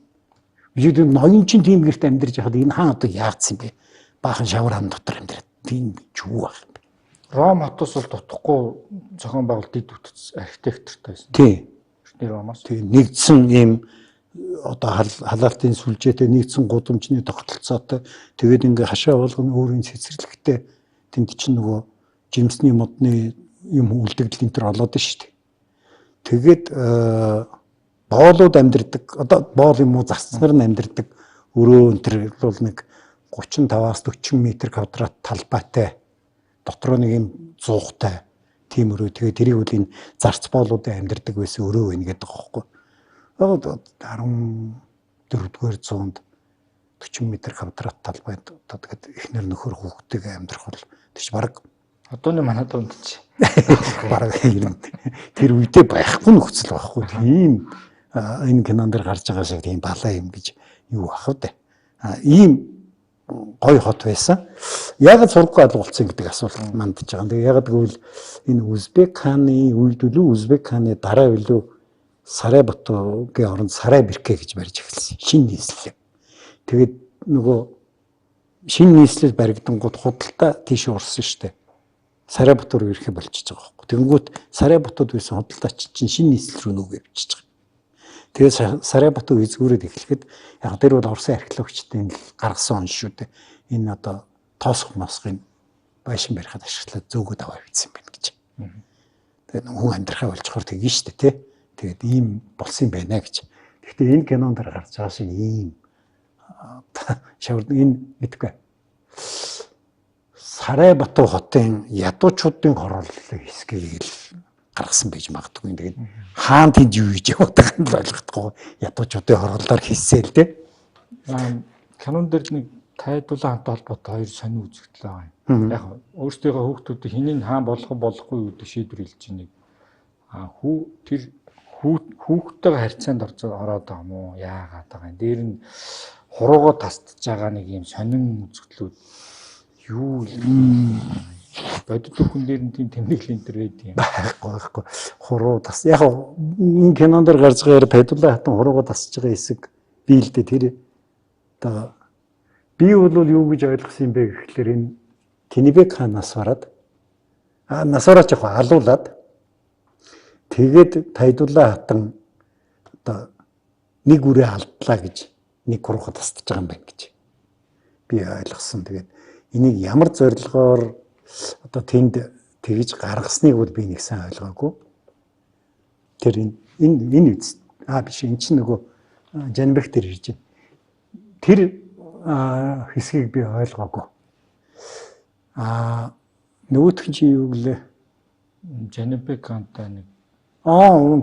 бид ноён чинь тийм гэрт амьдарч яхад энэ хаан одоо яатсан бэ? Баахан шавар ам дотор амьдраад тийм юу байх юм бэ? Ром хотоос бол дутхгүй зохион байгуулалт дэд бүтц архитектортой байсан. Тийм. Эртний Ромоос. Тийм нэгдсэн ийм одоо халаалтын сүлжээтэй нэгдсэн гудамжны тогтолцоотой тэгээд ингээ хашаа болгоно өөрийн цэцэрлэгтэй тэнд чинь нөгөө жимсний модны юм үлдэгдэл энэ төр олоод шүү дээ. Тэгээд боолууд амьдэрдэг одоо боол юм уу засцгаар нь амьдэрдэг өрөө энэ төр бол нэг 35-аас 40 м квадрат талбайтай дотроо нэг юм зуухтай тийм өрөө тэгээд тэрийг үл энэ зарц боолуудын амьдэрдэг байсан өрөө байна гэдэг байгаа байхгүй. 14-р зуунд 40 м квадрат талбайд одоо тэгээд эхнэр нөхөр хүүхдтэйгээ амьдрах бол тийч баг одооны манай дунд чи баг юм тэр үедээ байхгүй нөхцөл байхгүй тийм энэ кинонд дэр гарч байгаа шиг тийм балаа юм гэж юу ах вэ? Ийм гой хот байсан. Яг сургууль алгуулсан гэдэг асуулт мандж байгаа. Тэгээ яг гэвэл энэ Узбек хааны үед үлээ Узбек хааны дараа үлээ Сарайбатугийн оронд Сарайбирке гэж барьж эхэлсэн. Шинэ нийслэл. Тэгээд нөгөө шинэ нийслэл баригдангууд худалдаа тийш урсан штэ. Сарайбатур ирэхэ болчихж байгаа байхгүй. Тэнгүүт Сарайбатуд байсан худалдаач чинь шинэ нийслэл рүү нүгэ явчихж байгаа. Тэгээд Сарайбату эзгүүрээд эхлэхэд яг тэр бол Орсын археологчдын гаргасан он шүү дээ. Энэ одоо тоосох мосхын байшин барихад ашиглаад зөөгөөд аваа бичсэн байна гэж. Тэгээд хүн амьдрахаа болчхоор тэгнэ шүү дээ тий. Тэгээд ийм болсон байна гэж. Гэхдээ энэ кинонд гарч байгаа шиг ийм шавар энэ гэдэггүй. Сарайбату хотын ядуучуудын хорооллын хэсгийг л гаргасан байж магадгүй. Тэгээд хаан тэнд юу хийж яваад байгааг нь ойлгохгүй. Ядуучуудын хорооллоор хийсэл тий. Кинонд дэр нэг тайдуулан хамт холбоотой хоёр сонин үзэгдэл байгаа юм. Яг өөрсдийнхөө хүүхдүүдийг хэнийг хаан болохгүй гэдэг шийдвэр хэлж байна. Тэр хүүхдтэйгээ харьцаанд ороод байгаа юм уу? Яагаад байгаа юм? Дээр нь хуруугаа тасдж байгаа нэг юм сонин үзэгдлүүд юу бодит хүн дээр нь тийм тэмдэглэл энэ төр байдаг юм. Байхгүй. Хуруу тас. Яг энэ кинонд дэр гарч байгаа Байдулла хатан хуруугаа тасж байгаа хэсэг би л дээ тэр одоо би бол юу гэж ойлгосон юм бэ гэхэлэр энэ Тинибек хаанаас бараад насаараач яг алуулаад тэгээд Байдулла хатан одоо нэг үрээ алдлаа гэж нэг хуруугаа тасдж байгаа юм байна гэж би ойлгосон. Тэгээд энийг ямар зорилгоор одоо тэнд тэгж гаргасныг бол би нэг сайн ойлгоогүй. Тэр энэ үст биш эн чинь нөгөө Жанбек тэр ирж байна. Тэр хэсгийг би ойлгоогүй. Нөгөөх нь чи юу гэлээ? Жанбек канта нэг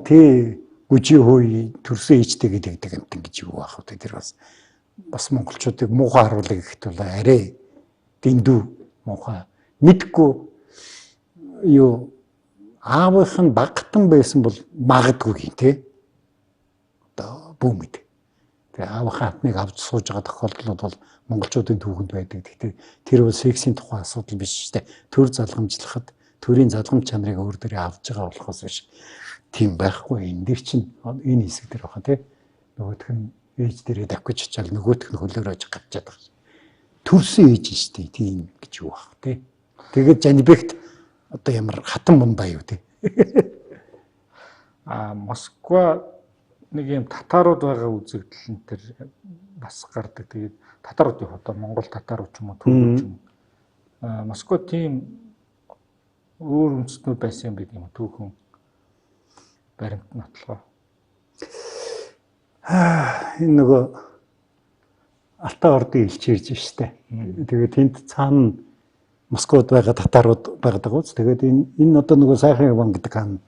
тий гүжи хөөе төрсөн ээжтэй гэдэг амтан гэж юу аах вэ? Тэр бас монголчуудыг муухай харуулъя гэхэд бол арай дэндүү муухай мэдгүй юу аавынх нь багтан байсан бол магадгүй юм тий. Одоо бүү мэд. Тэгээ аавынхаа хатныг авч сууж байгаа тохиолдлууд бол монголчуудын түүхэнд байдаг. Гэхдээ тэр бол сексийн тухай асуудал биш шүү дээ. Төр залгамжлахад төрийн залгамж чанарыг өөр дөрөө авч байгаа болохоос биш. Тийм байхгүй. Энэ дэр чинь энэ хэсэг дээр баха тий. Нөгөөх нь ээж дээрээ давхиж чичаал нөгөөх нь хөлөөрөөж гавчаад байгаа. Төрсөн ээж шүү дээ. Тийм гэж юу бах тий. Тэгээд Жанбект одоо ямар хатан мундаа юу тий. Москва нэг юм татарууд байгаа үзэгдэл энэ төр бас гардаг. Тэгээд татаруудын одоо Монгол татарууд ч юм уу түрүү ч юм. Москва тийм өөр үндэстнүүд байсан юм бид юм түүхэн баримт нотлогоо. Энэ нөгөө Алтай ордын элч ирж штэ. Тэгээд тэнд цаана Москвад байгаа татарууд байгаад байгаа үст. Тэгээд энэ одоо нөгөө сайхан Иван гэдэг хаан.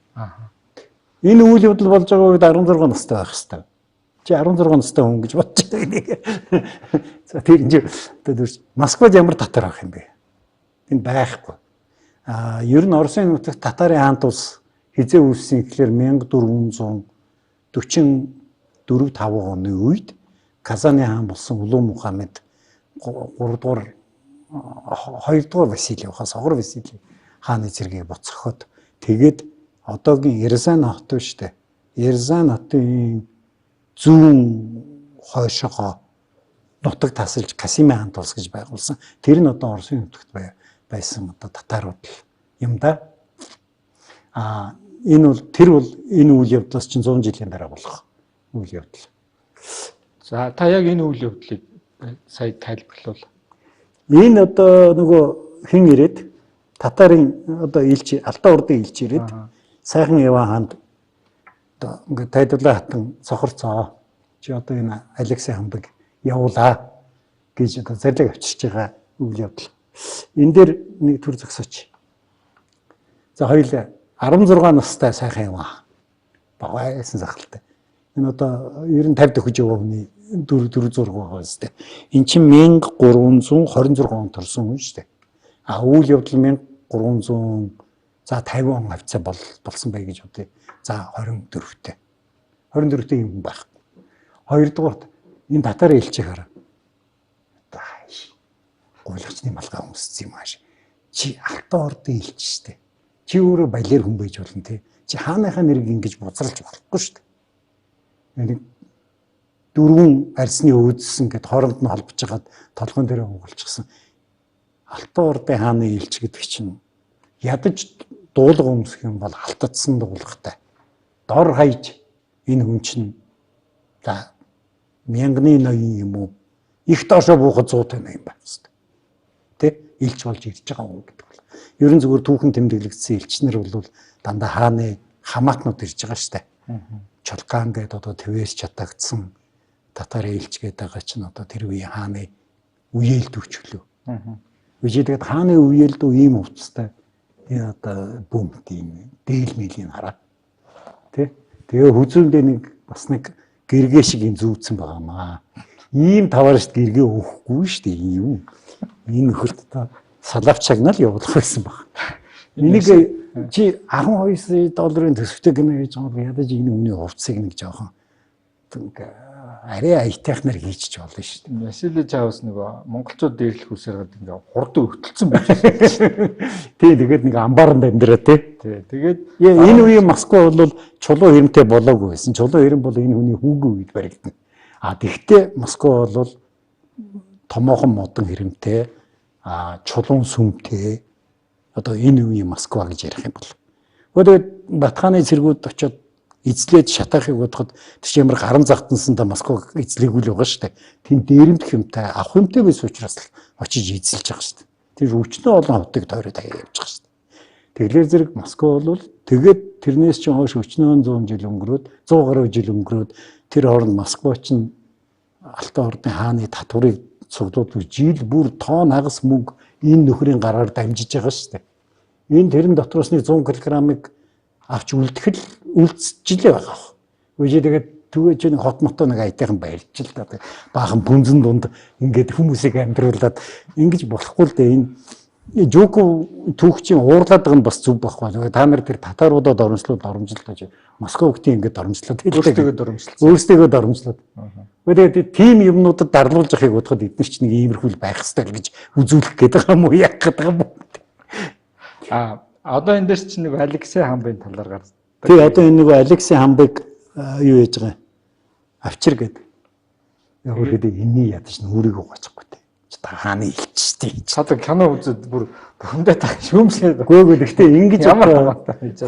Энэ үйл явдал болж байгаа үед 16 настай байх хэвээр. Чи 16 настай хүн гэж бодож байгаа. За тэр энэ одоо Москвад ямар татар байх юм бэ? Энд байхгүй. Ер нь Оросын нутагт татарын хаант улс хизээ үүссэн гэхэлэр 1444-5 оны үед Казаны хаан болсон Улуу Мухаммед 2 дугаар Василий ухаас Огор Василий хааны зэргийг буцахад тэгээд одоогийн Ерзан хот шүү дээ. Ерзан хотын зүүн хойшоогоо нутаг тасалж Касимын хаан тулс гэж байгуулсан. Тэр нь одоо Оросын нутагт байсан одоо татарууд юм да. Энэ бол энэ үйл явдлаас чинь 100 жилийн дараа болох үйл явдал. За та яг энэ үйл явдлыг сая тайлбарлуул. Энэ одоо нөгөө хэн ирээд татарын одоо элч Алтан урдын элч ирээд сайхан Иван хаанд одоо ингээд тайдварлаа хатан цохорцоо. Чи одоо энэ Алексей хамбыг явуулаа гэж одоо зарлиг авчирч байгаа үйл явдал. Энэ дээр нэг төр зогсооч. За хоёул 16 настай сайхан Иван багайсан захалтай. Энэ одоо ер нь 50 дэх хувийн дөрв зураг байгаа юм шүү дээ. Эн чинь 1326 онд төрсэн хүн шүү дээ. Үйл явдал 1300 за 50 он хавцаа болсон бай гэж бодъё. За 24-тэй. 24-тэй юм байх. Хоёрдугаарт энэ татар элчийг хараа. Гуйлагчны малгай өмссөн юм ааш. Чи Алтан ордын элч шүү дээ. Чи өөрөө баялаар хүн байж болно те. Чи хааныхаа нэрийг ингэж буцралж болохгүй шүү дээ. Нэг дөрвөн арсны өөдсөн гэд хооронд нь холбож хагаад толгойн дээр угалчихсан. Алтан ордын хааны элч гэдэг чинь ядаж дуулга өмсөх юм бол алтадсан дуулгатай. Дор хаяж энэ хүн чинь за мянганы ноён юм уу? Их доошоо буухад 100 тонн юм байна шүү дээ. Тэ элч болж ирж байгаа хүн гэдэг бол. Ерөн зүгээр түүхэн тэмдэглэгдсэн элчнэр бол дандаа хааны хамаатнууд ирж байгаа шүү дээ. Чулкан гэдэг одоо твээс чатагдсан татар элч гэдэг байгаа чинь одоо тэр үеийн хааны үеэлд өчлөө. Үжидэд хааны үеэлд ийм хувцастай энэ одоо бөмбөг юм дээлмэлийн хараа. Тэ? Тэгээ хүзүүндээ нэг бас нэг гэргээ шиг юм зүүцсэн байгаамаа. Ийм тавааршд гэргээ өгөхгүй шүү дээ юм. Энэ нөхөрт та салавч шагнал явуулах байсан баг. Энийг чи 12 сая долларын төсөвтэй гэнэ гэж байгаа бол ядаж энэ үний хувцсыг нэг жоохон арай аятайхнаар хийчих болно шүү дээ. Василий Чаус нөгөө монголчууд дээрлэх үсээр ингээ хурдан өгтөлцсөн байсан. Тий, тэгээд нэг амбааранд амьдраа тий. Тэгээд энэ үеийн Москва бол чулуу хэрэмтэй болоогүй байсан. Чулуу хэрэм бол энэ хүний хүүгийн үед баригдана. Тэгвэл Москва бол томоохон модон хэрэмтэй, чулуун сүмтэй одоо энэ үеийн Москва гэж ярих юм бол. Тэгээд Батханы цэргүүд очиод эзлээд шатаахыг бодоход тэр ямар гарын загтансандаа Москваг эзлээгүүл байгаа шүү дээ. Тэн дээрэмдэх юмтай авах юмтай байсан учраас л очиж эзэлж байгаа шүү дээ. Тэр өвчнөө олон хотыг тойроод явж байгаа шүү дээ. Тэгэхээр зэрэг Москва бол тэгээд тэрнээс ч хойш өчнөө 100 жил өнгөрөөд 100 гаруй жил өнгөрөөд тэр хооронд Москва ч Алтан ордын хааны татварыг цуглуулж жил бүр тоон хагас мөнгө энэ нөхрийн гараар дамжиж байгаа шүү дээ. Энэ тэрэн дотроос нэг 100 кг-ыг авч үлдэхэл үлдсэжлээ байгаа. Үгүй тэгээд түгэж нэг хот мотоо нэг аятайхан барьж л да. Баахан бүнзэн дунд ингээд хүмүүсийг амьдруулад ингэж болохгүй л дээ. Энэ Жуку түүхчийн уурлаад байгаа нь бас зүв байхгүй. Та нар тэр татаруудад оромжлуулж Москва хөлтийн ингээд оромжлуулад өөрсдөө оромжлуулад. Тэгээд тийм юмнуудад дарлуулж байгааг бодоход эдгээр ч нэг иймэрхүүл байх ёстой л гэж үзүүлэх гээд байгаа юм уу яах гээд байгаа юм бэ? Одоо энэ дээр чинь нэг Алексей хамбын талаар гарсан. Тий, одоо энэ нэг Алексей хамбыг юу яаж байгаа? Авчир гэдэг. Яг үрэхэд энийг ядаж нүрийг угаачгүй тий. Та хааны илчтэй. Цадаг кино үзээд бүр бүхэндээ та шүүмсээд. Гүйгүй гэхдээ ингэж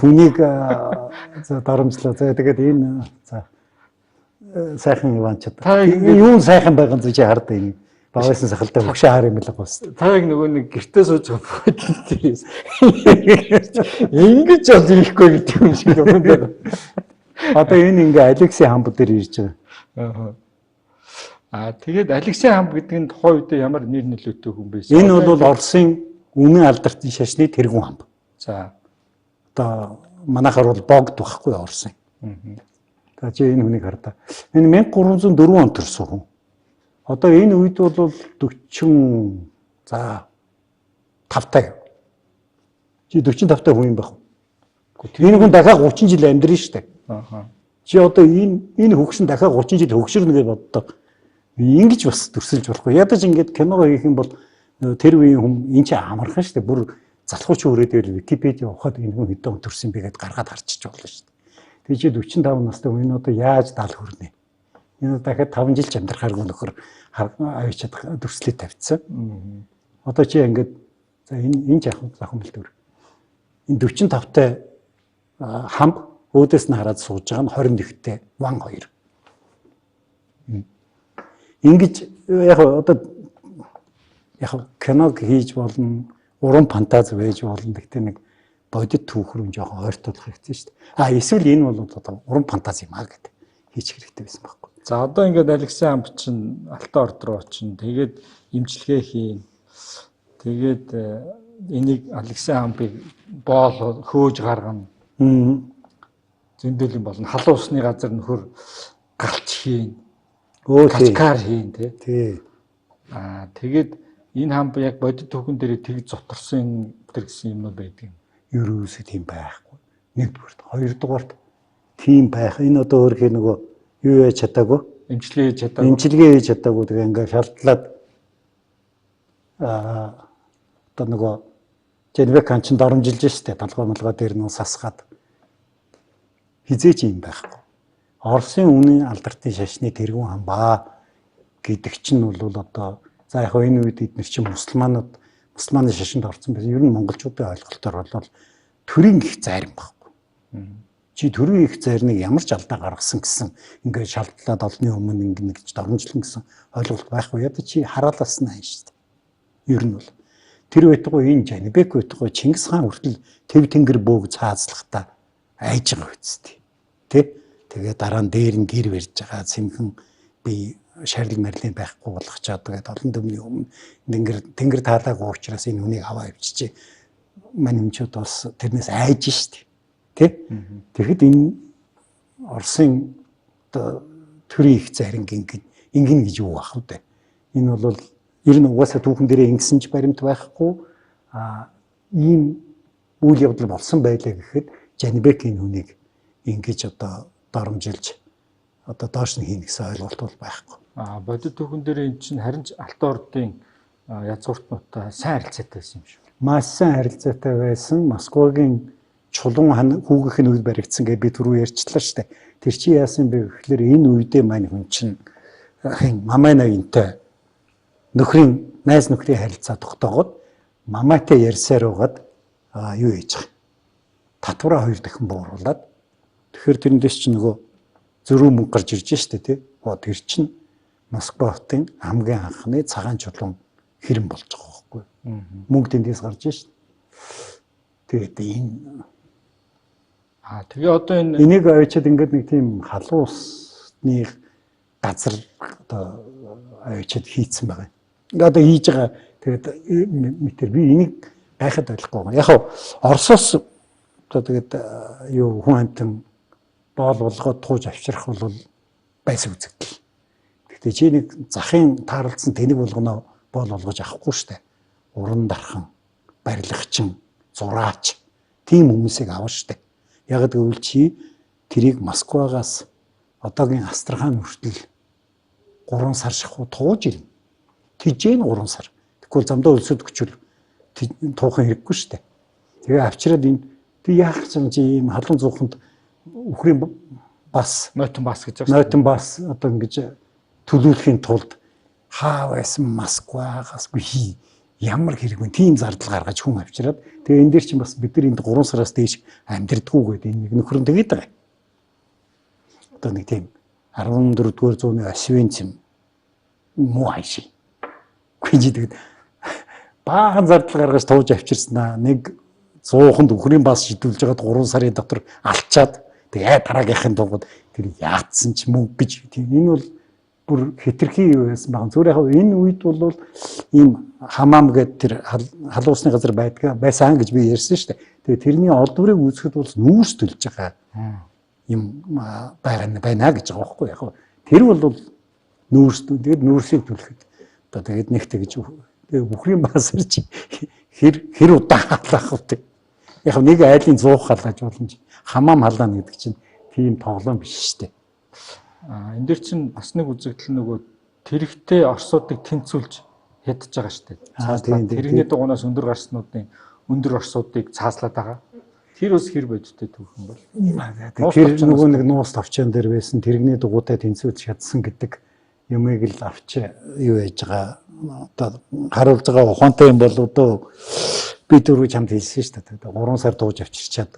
хүнийг за дарамжлаа. За тэгээд энэ за сайхан Иван ч юу сайхан байгаа зү чи хардаа энэ багайсан сахалтай хөшөө хаар юм л байгаа бас. Та яг нөгөө нэг гэртээ сууж байгаа бодолтой. Ингэж бол ихгүй гэдэг юм шиг байна. Одоо энэ ингээ Алексей хамб дээр ирж байгаа. Тэгээд Алексей хамб гэдэг нь тухайн үед ямар нэр нөлөөтэй хүн байсан? Энэ бол Оросын үнэн алдартай шашны тэргүүн хамб. За. Одоо манайхаар бол богд байхгүй Оросын. За чи энэ хүнийг хардаа. Энэ 1304 онд төрсөн хүн. Одоо энэ үед бол 40 за 5-тай. Чи 45 та хүн юм байх уу? Энэ хүн дахиад 30 жил амьдрын шүү дээ. Чи одоо энэ хөгшин дахиад 30 жил хөгшөрнө гэж боддог. Ингэж бас төрсөлж болохгүй. Ядаж ингэж киного хийх юм бол тэр үеийн хүн энэ чи амархан шүү дээ. Бүр залхууч өрөөдөл Википедиа ухаад энэ хүн хэдэн төрсөн бэ гэдээ гаргаад харчиж болно шүү дээ. Тэгээ чи 45 настай хүн энэ одоо яаж дал хүрнэ? Энэ дахиад 5 жил ч амьдрахааргүй нөхөр авчиад дүрслээ тавьчихсан. Одоо чи ингээд за энэ зохион бэлтгэр. Энэ 45-тай хамб өөдөөс нь хараад сууж байгаа нь 21-тэй ван 2. Ингэж яг одоо киног хийж болно, уран фантази байж болно. Гэхдээ нэг бодит түүх рүү жоохон ойртуулах хэрэгтэй шүү дээ. Эсвэл энэ бол одоо уран фантази юм гэдэг хийчих хэрэгтэй байсан байхгүй. За одоо ингээд Алексей Амб чинь Алтан орд руу очино. Тэгээд имчилгээ хийн. Тэгээд энийг Алексей Амбыг боол хөөж гаргана. Зөндөөлөн болно. Халуун усны газар нөхөр галч хийн. Качкар хийн тий. Тэгээд энэ хамб яг бодит түүхэн дээр тэг зоторсон тэр гэсэн юмнууд байдаг юм. Ерөөсөө тийм байхгүй. Нэгдүгээрт, хоёрдугаарт тийм байх. Энэ одоо өөрхий нөгөө юу яаж чадаагүй? Имчилгээ хийж чадаагүй. Имчилгээ хийж чадаагүй. Тэгээ ингээ шалтлаад одоо нөгөө Женевик канчнд оромжилж штэ талгай дээр нөө сасгаад хизээч юм байхгүй. Оросын үнийн алдартын шашны тэргүүн хамбаа гэдэг чинь бол одоо за яг энэ үед эдгээр чинь мусульманы шашинд орсон байсан. Ер нь монголчуудын ойлголтоор бол төрийн их зарим байхгүй. Чи төрийн их зарныг ямар ч алдаа гаргасан гэсэн ингээд шалтлаад олны өмнө ингэж дормжлон гэсэн ойлголт байхгүй. Ядаа чи хараалаас нь шүү дээ. Ер нь бол тэр байтугай энэ Жанибек байтугай Чингис хаан хүртэл төв тэнгэр бөөг цаазлахтаа айж байгаа үсттэй. Тэ? Тэгээ дараа нь дээр нь гэр барьж байгаа цэмхэн би шарил марлын байхгүй болгочаад тэгээд олон төмний өмнө тэнгэр таалаагүй учраас энэ хүнийг аваа авчижээ. Мань юмчууд бас тэрнээс айж штэ. Тэ? Тэгэхэд энэ Оросын төрийн их заринг ингэн гэж юу байх вэ? Энэ бол ер нь угаасаа түүхэн дээрээ ингэсэн ч баримт байхгүй. Ийм үйл явдал болсон байлаа гэхэд Жанибек энэ хүнийг ингэж одоо доромжилж одоо доош нь хийнэ гэсэн ойлголт бол байхгүй. Бодит түүхэн дээр эн чинь харин ч Алтан ордын язгууртнуудтай сайн харилцаатай байсан юм шүү. Маш сайн харилцаатай байсан. Москвагийн чулуун хүүгийнх нь үед баригдсан гэж би түрүү ярьчлаа шүү дээ. Тэр чи яасан бэ гэхээр энэ үедээ мань хүн чинь Мамай ноёнтой найз нөхрийн харилцаа тогтоогод Мамайтай ярьсаар угаад юу хийж байгаа. Татвараа 2 дахин бууруулад тэгэхээр тэрнээс чинь нөгөө зөрүү мөнгө гарч ирж штэ тий. Тэр чинь Москва хотын хамгийн анхны цагаан чулуун хэрэм болж байгаа байхгүй. Мөнгө тэндээс гарч штэ. Тэгээд энэ тэгээ одоо энийг авчиад ингээд нэг тийм халуун усны газар одоо авчиад хийцэн байгаа. Ингээд одоо хийж байгаа. Тэгээд метр би энийг гайхаад ойлгохгүй. Яг нь Оросоос одоо тэгээд юу хүн амтан боол болгоод тууж авчрах бол байсан үзэгдэл. Гэхдээ чи нэг захын таарлцсан тэнэг болгоно боол болгож авахгүй штэ. Уран дархан, барилгачин, зураач тийм хүмүүсийг авах штэ. Яг гэвэл чи тэрийг Москвагаас одоогийн Астрахан хүртэл 3 сар шахуу тууж ирнэ. Тижээ 3 сар. Тэгвэл замдаа өлсөд өчвөл туухан хэрэггүй штэ. Тэгээ авчираад энэ би яах юм чи ийм халуун зүуханд үхрийн бас нойтон бас гэж байна. Нойтон бас одоо ингэж төлөвлөхийн тулд хаа байсан Москвагаас би ямар хэрэггүй тийм зардал гаргаж хүн авчираад тэгээ энэ дээр чинь бас бид нар энд 3 сараас дээш амьдрдаггүй гэдэг энэ нэг нөхрөн тэгээд байгаа. Одоо нэг тийм 14-р зууны Освенц юм муу хайши. Гүнжи тэгээд баахан зардал гаргаж тууж авчирснаа нэг 100-нд үхрийн бас шидүүлж байгаад 3 сарын дотор алчаад тэгээ дараагийнхын дугад тэр яатсан ч мөнгө гэж тийм энэ бол бүр хитрхи юу байсан баг. Зүгээр яг энэ үед бол ийм хамаам гэдэг тэр халуун усны газар байсан гэж би ярьсан шүү дээ. Тэгээ тэрний олдврыг үүсгэхэд бол нүүрс төлж байгаа юм байна гэж байгаа байхгүй яг. Тэр бол нүүрс тэгээд нүүрсийг төлөхөд одоо тэгээд нэгтэй гэж үхрийн басар чи хэр удаан халаах вэ? Яг нэг айлын 100 халааж болно чи хамаам халаана гэдэг чинь тийм тоглоом биш шүү дээ. Энд дэр чинь бас нэг үзэгдэл нөгөө тэрэгтэй орсуудыг тэнцүүлж ядж байгаа шүү дээ. Тэрэгний дугуунаас өндөр гарснуудын өндөр орсуудыг цааслаад байгаа. Тэр бас хэр бодтой түүхэн бол. Тэр нөгөө нэг нуус тавчаан дээр байсан тэрэгний дугуйтай тэнцвэрч чадсан гэдэг юмыг л авч юу яаж байгаа одоо харуулж байгаа ухаантай юм бол одоо би дөрөв чамд хэлсэн шүү дээ. 3 сар дууж авчирчаад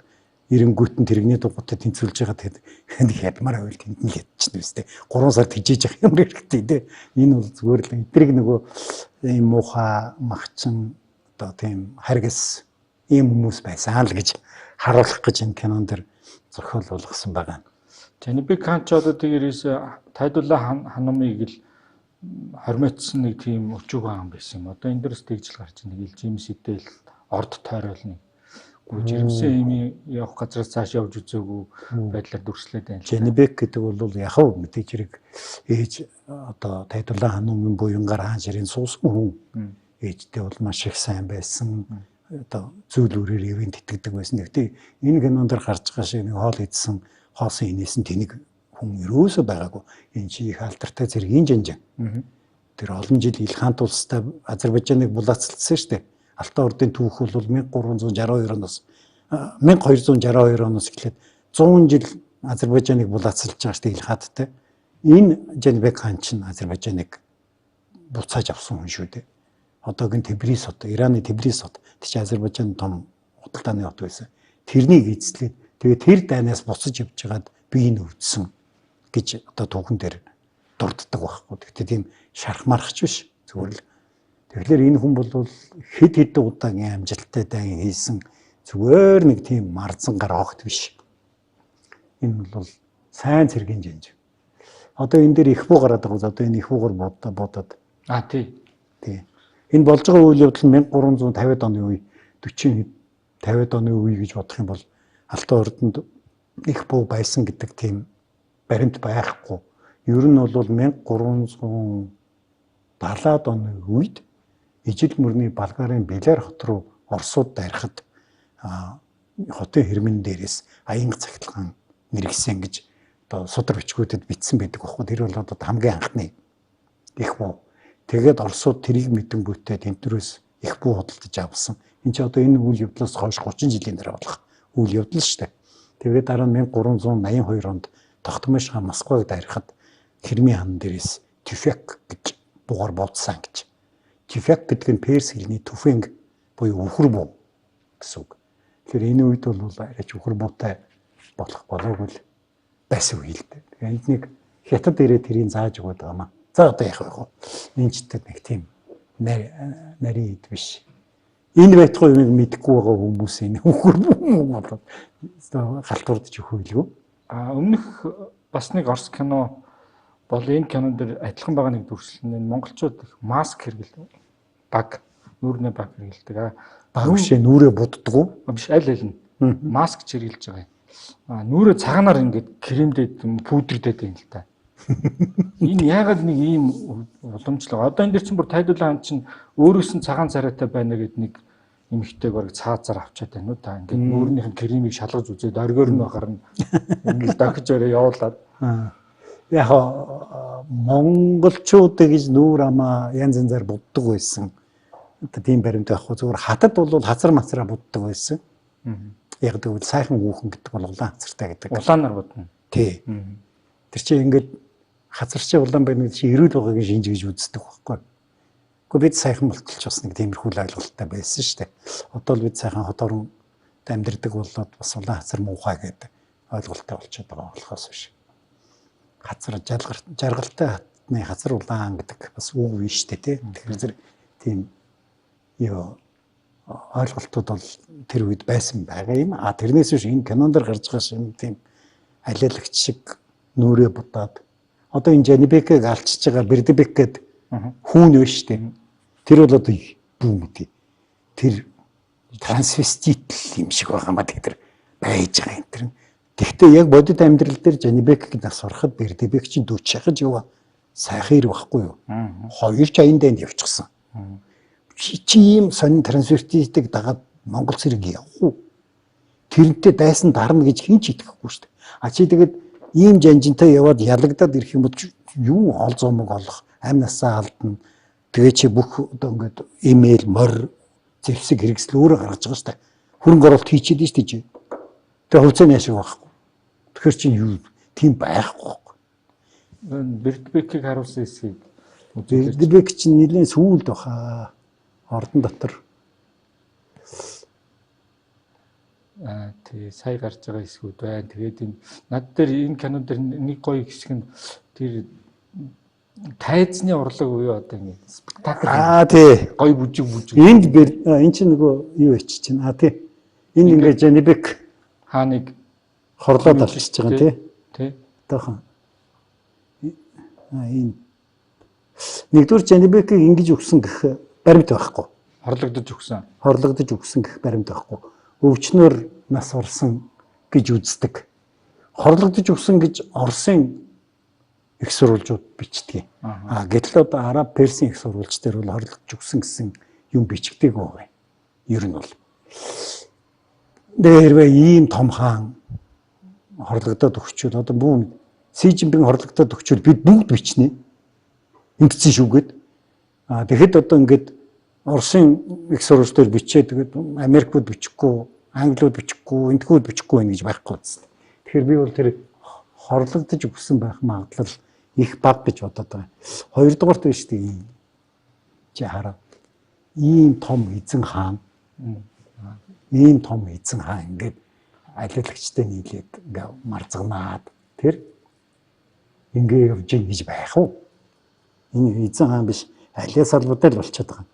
эренгүүтэн тэрэгний дугуйтай тэнцвэрлж байгаа тэгэхэд хядмаар байвал тэнд нь ядчихна үстэй. 3 сар тижээж явах юм хэрэгтэй дээ. Энэ бол зүгээр л эдрэг нөгөө ийм муухай махчин одоо тийм харгас ийм хүмүүс байсан л гэж харуулах гэж энэ кинон дэр зохиол болгосон байгаа. Жанибек Кан ч одоо тэгээрээс Тайдулла ханамыг л хормойтсон нэг тийм өчүүг хаан байсан юм. Одоо энэ дээрс тэгжл гарч нэг ил Джеймс Идэл орд тойроолно. Гүү жирэмсэн юм явах газраас цааш явж үзээгүй байдлаар дүрслээд байна. Жанибек гэдэг бол яхав мэдээж хэрэг ээж одоо Тайдулла ханамын буянгаар хаан ширийн суусан хүн. Ээжтэй бол маш их сайн байсан. Одоо зүйл үрээр ивэн тэтгэдэг байсан. Гэхдээ энэ кинонд гарч байгаа шиг нэг хоол идсэн хоосон инээсэн тэнэг хүн өрөөсөө байгаагүй. Энэ чи их алдартай зэргийн жанжаа. Тэр олон жил Илхан тулстай Азербайджаныг булаацлсан шүү дээ. Алтан ордын түүх бол 1362 оноос 1262 оноос эхлээд 100 жил Азербайджаныг булаацлж байгаа шүү дээ Илхаттай. Энэ Жанибек хаан чинь Азербайджаныг буцааж авсан хүн шүү дээ. Одоогийн Тебриз хот, Ираны Тебриз хот, тийч Азербайджан том худалдааны хот байсан. Тэрнийг эзлээд тэгээд тэр дайнаас буцаж явж байгаад би энэ өвдсөн гэж одоо түүхэн дээр дурддаг байхгүй. Гэхдээ тийм шархмархч биш зүгээр л. Тэгэхээр энэ хүн бол хэд хэдэн удаагийн амжилттай дайн хийсэн зүгээр нэг тийм марзан гар огт биш. Энэ бол сайн цэргийн жанж. Одоо энэ дээр их буу гараад байгаа. Одоо энэ их буугаар бодоод. Тий. Энэ болж байгаа үйл явдал нь 1350-ад оны үе 50-ад оны үе гэж бодох юм бол Алтан ордонд их буу байсан гэдэг тийм баримт байхгүй. Ер нь бол 1370-ад оны үед ижил мөрний Болгарын Беляр хот руу Оросууд дайрахад хотын хэрмэн дээрээс аянга цахилгаан нэргсэн гэж одоо судар бичгүүдэд бичсэн байдаг байхгүй. Тэр бол одоо хамгийн анхны их буу. Тэгээд Оросууд тэрийг мэдэн бүтээ тэнтрөөс их буу худалдаж авсан. Энд чи одоо энэ үйл явдлаас хойш 30 жилийн дараа болох үйл явдал шүү дээ. Тэгээд дараа нь 1382 онд Тохтомыш хаан Москваг дайрахад Хэрмийн хаан дээрээс Тюфяк гэж буугаар буудсан гэж. Тюфяк гэдэг нь перс хэлний түфэнг буюу үхэр буу гэсэн үг. Тэгэхээр энэ үед бол арайч үхэр буутай болох болоогүй л байсан үйл дээ. Тэгээд энд нэг хятад ирээд тэрийг зааж өгöd байгаамаа. За одоо яах вэ? Энэ ч нэг тийм нарийн ид биш. Энэ байтугай юмыг мэдэхгүй байгаа хүмүүс энэ үхэр буу болоод галтуурдж өгөөлгүй. Өмнөх бас нэг Орос кино бол энэ кинон дээр адилхан байгаа нэг дүрслэл нь монголчууд маск хэрэглэдэг. Баг, нүүрний баг хэрэглэдэг. Баг бишээ нүрээ будддаг. Биш аль нь маск хэрэглэж байгаа юм. Нүрээ цагаанаар ингээд кремдээд пудрдээд байна л та. Энэ яагаад нэг ийм уламжлал. Одоо энэ дэр чинь бүр Тайдулла хаан чинь өөрөөс нь цагаан царайтай байна гэдэг нэг эмхтэйг бараг цаазаар авчаад байна уу та. Ингээд нүүрнийх нь кремийг шалгаж үзээд оргиор нь гарна. Ингээд дахиж өрөө явуулаад. Яг монголчууд гэж нүүр амаа янз янзаар буддаг байсан. Одоо тийм баримт байхгүй. Зүгээр хатад бол хазар мацраа буддаг байсан. Яг тэгвэл сайхан хүүхэн гэдэг бол улаан хазартай гэдэг. Улаанаар будна. Тий. Тэр чинь ингээд хазарчаа улаан байна гэж эрүүл байгааг шинж гэж үздэг байхгүй. Гэхдээ бид сайхан болтолч бас нэг тиймэрхүү ойлголттой байсан шүү дээ. Одоо л бид сайхан хот орон амьдардаг болоод бас улаан хазар муухай гэдэг ойлголттой болчиход байгаа болохоос биш. Хазар жаргалтай хатны хазар улаан гэдэг бас үг биш шүү дээ. Тэгэхээр тийм ёо ойлголтууд бол тэр үед байсан байгаа юм. Тэрнээс биш энэ кинонд гарч байгаа юм тийм алиалагч шиг нүрээ будаад одоо энэ Жанибекийг алчж байгаа Бердебек гэдэг хүн вэ шүү дээ. Тэр бол одоо бүү мэдээ. Тэр трансвестит юм шиг байгаамаа тэр байж байгаа юм тэр. Гэхдээ яг бодит амьдрал дээр Жанибекийг нас ороход Бердебек чинь 40 шахаж яваа сайхан ир байхгүй юу? Хоёр ч аян дэнд явчихсан. Чи ийм сонин трансвеститийг дагаад Монгол цэрэг явах уу? Тэрнтэй дайсан дарна гэж хэн ч итгэхгүй шүү дээ. Чи тэгээд ийм жанжинтай яваад ялагдаад ирэх юм бол юу ол зомог олох, амь насаа алдна. Тэгээ чи бүх одоо ингээд имэйл мор зэвсэг хэрэгсэл өөрөө гаргаж байгаа шүү дээ. Хөрөнгө оруулалт хийчихэд шүү дээ. Тэгээ хувьцааны ашиг байхгүй. Тэгэхээр чинь юу тийм байхгүй. Бердбекийг харуулсан хэсгийг Бердбек чинь нэлийн сүүлд баха. Ордон дотор. Тэгээ сая гарч байгаа хэсгүүд байна. Тэгээд энэ над дээр энэ кино дээр нэг гоё хэсэг нь тэр тайзны урлаг буюу одоо ингэ спектакл. Тий. Гоё бүжиг. Энд энэ чинь нөгөө юу ич чинь. Тий. Энд ингээд Жанибек хааныг хорлоод алчиж байгаа тий. Тий. Таахан. Энэ нэгдүгээр Жанибекийг ингэж өгсөн гэх баримт байхгүй. Хорлогдож өгсөн гэх баримт байхгүй. Өвчнөр нас орсон гэж үздэг. Хорлогдож өгсөн гэж Оросын их сурвалжууд бичдэг. Гэтэл одоо Араб, Персийн их сурвалж дээр бол хорлогдож өгсөн гэсэн юм бичдэг байгаа. Ер нь бол. Дээрвээ ийм том хаан хорлогдоод өгчүүд одоо бүгд Си Жинпинг хорлогдоод өгчүүд бид бүгд бичнэ. Ингэсэн шүүгээд. Тэгэхэд одоо ингээд Оросын их сурвалж дээр бичээд тэгээд Америкууд бичихгүй, Англиуд бичихгүй, Энтгүүд бичихгүй байх гэж байхгүй гэсэн. Тэгэхээр би бол тэр хорлогдож өгсөн байх магадлал их бага гэж бодоод байгаа. Хоёрдугаарт байна шүү дээ. Чи хараа. Ийм том эзэн хаан. Ийм том эзэн хаан ингээд алилагчтай нийлээд ингээ марзагнаад тэр ингээ явж ийн гэж байх уу? Энэ эзэн хаан биш алиас албатай л болчиход байгаа.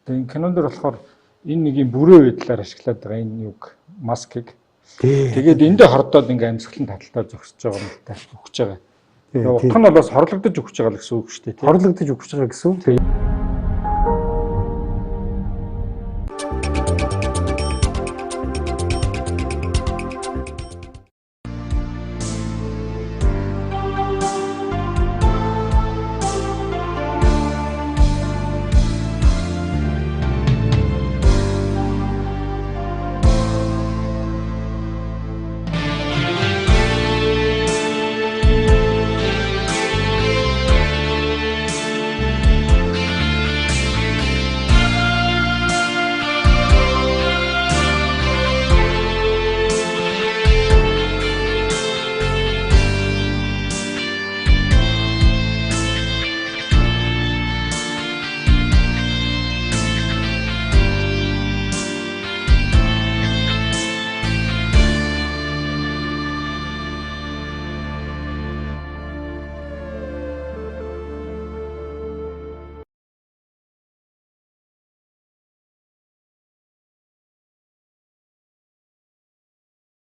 Тэгээ энэ кинонд болохоор энэ нэг юм бүрээ байдлаар ашиглаад байгаа энэ юг маскыг. Тэгээд эндээ хордоод ингээ амьсгалын таталтаа зогсож байгаа юм л та өгч байгаа. Тэгээ утга нь бол бас хорлогдож өгч байгаа л гэсэн үг шүү дээ. Хорлогдож өгч байгаа гэсэн үг.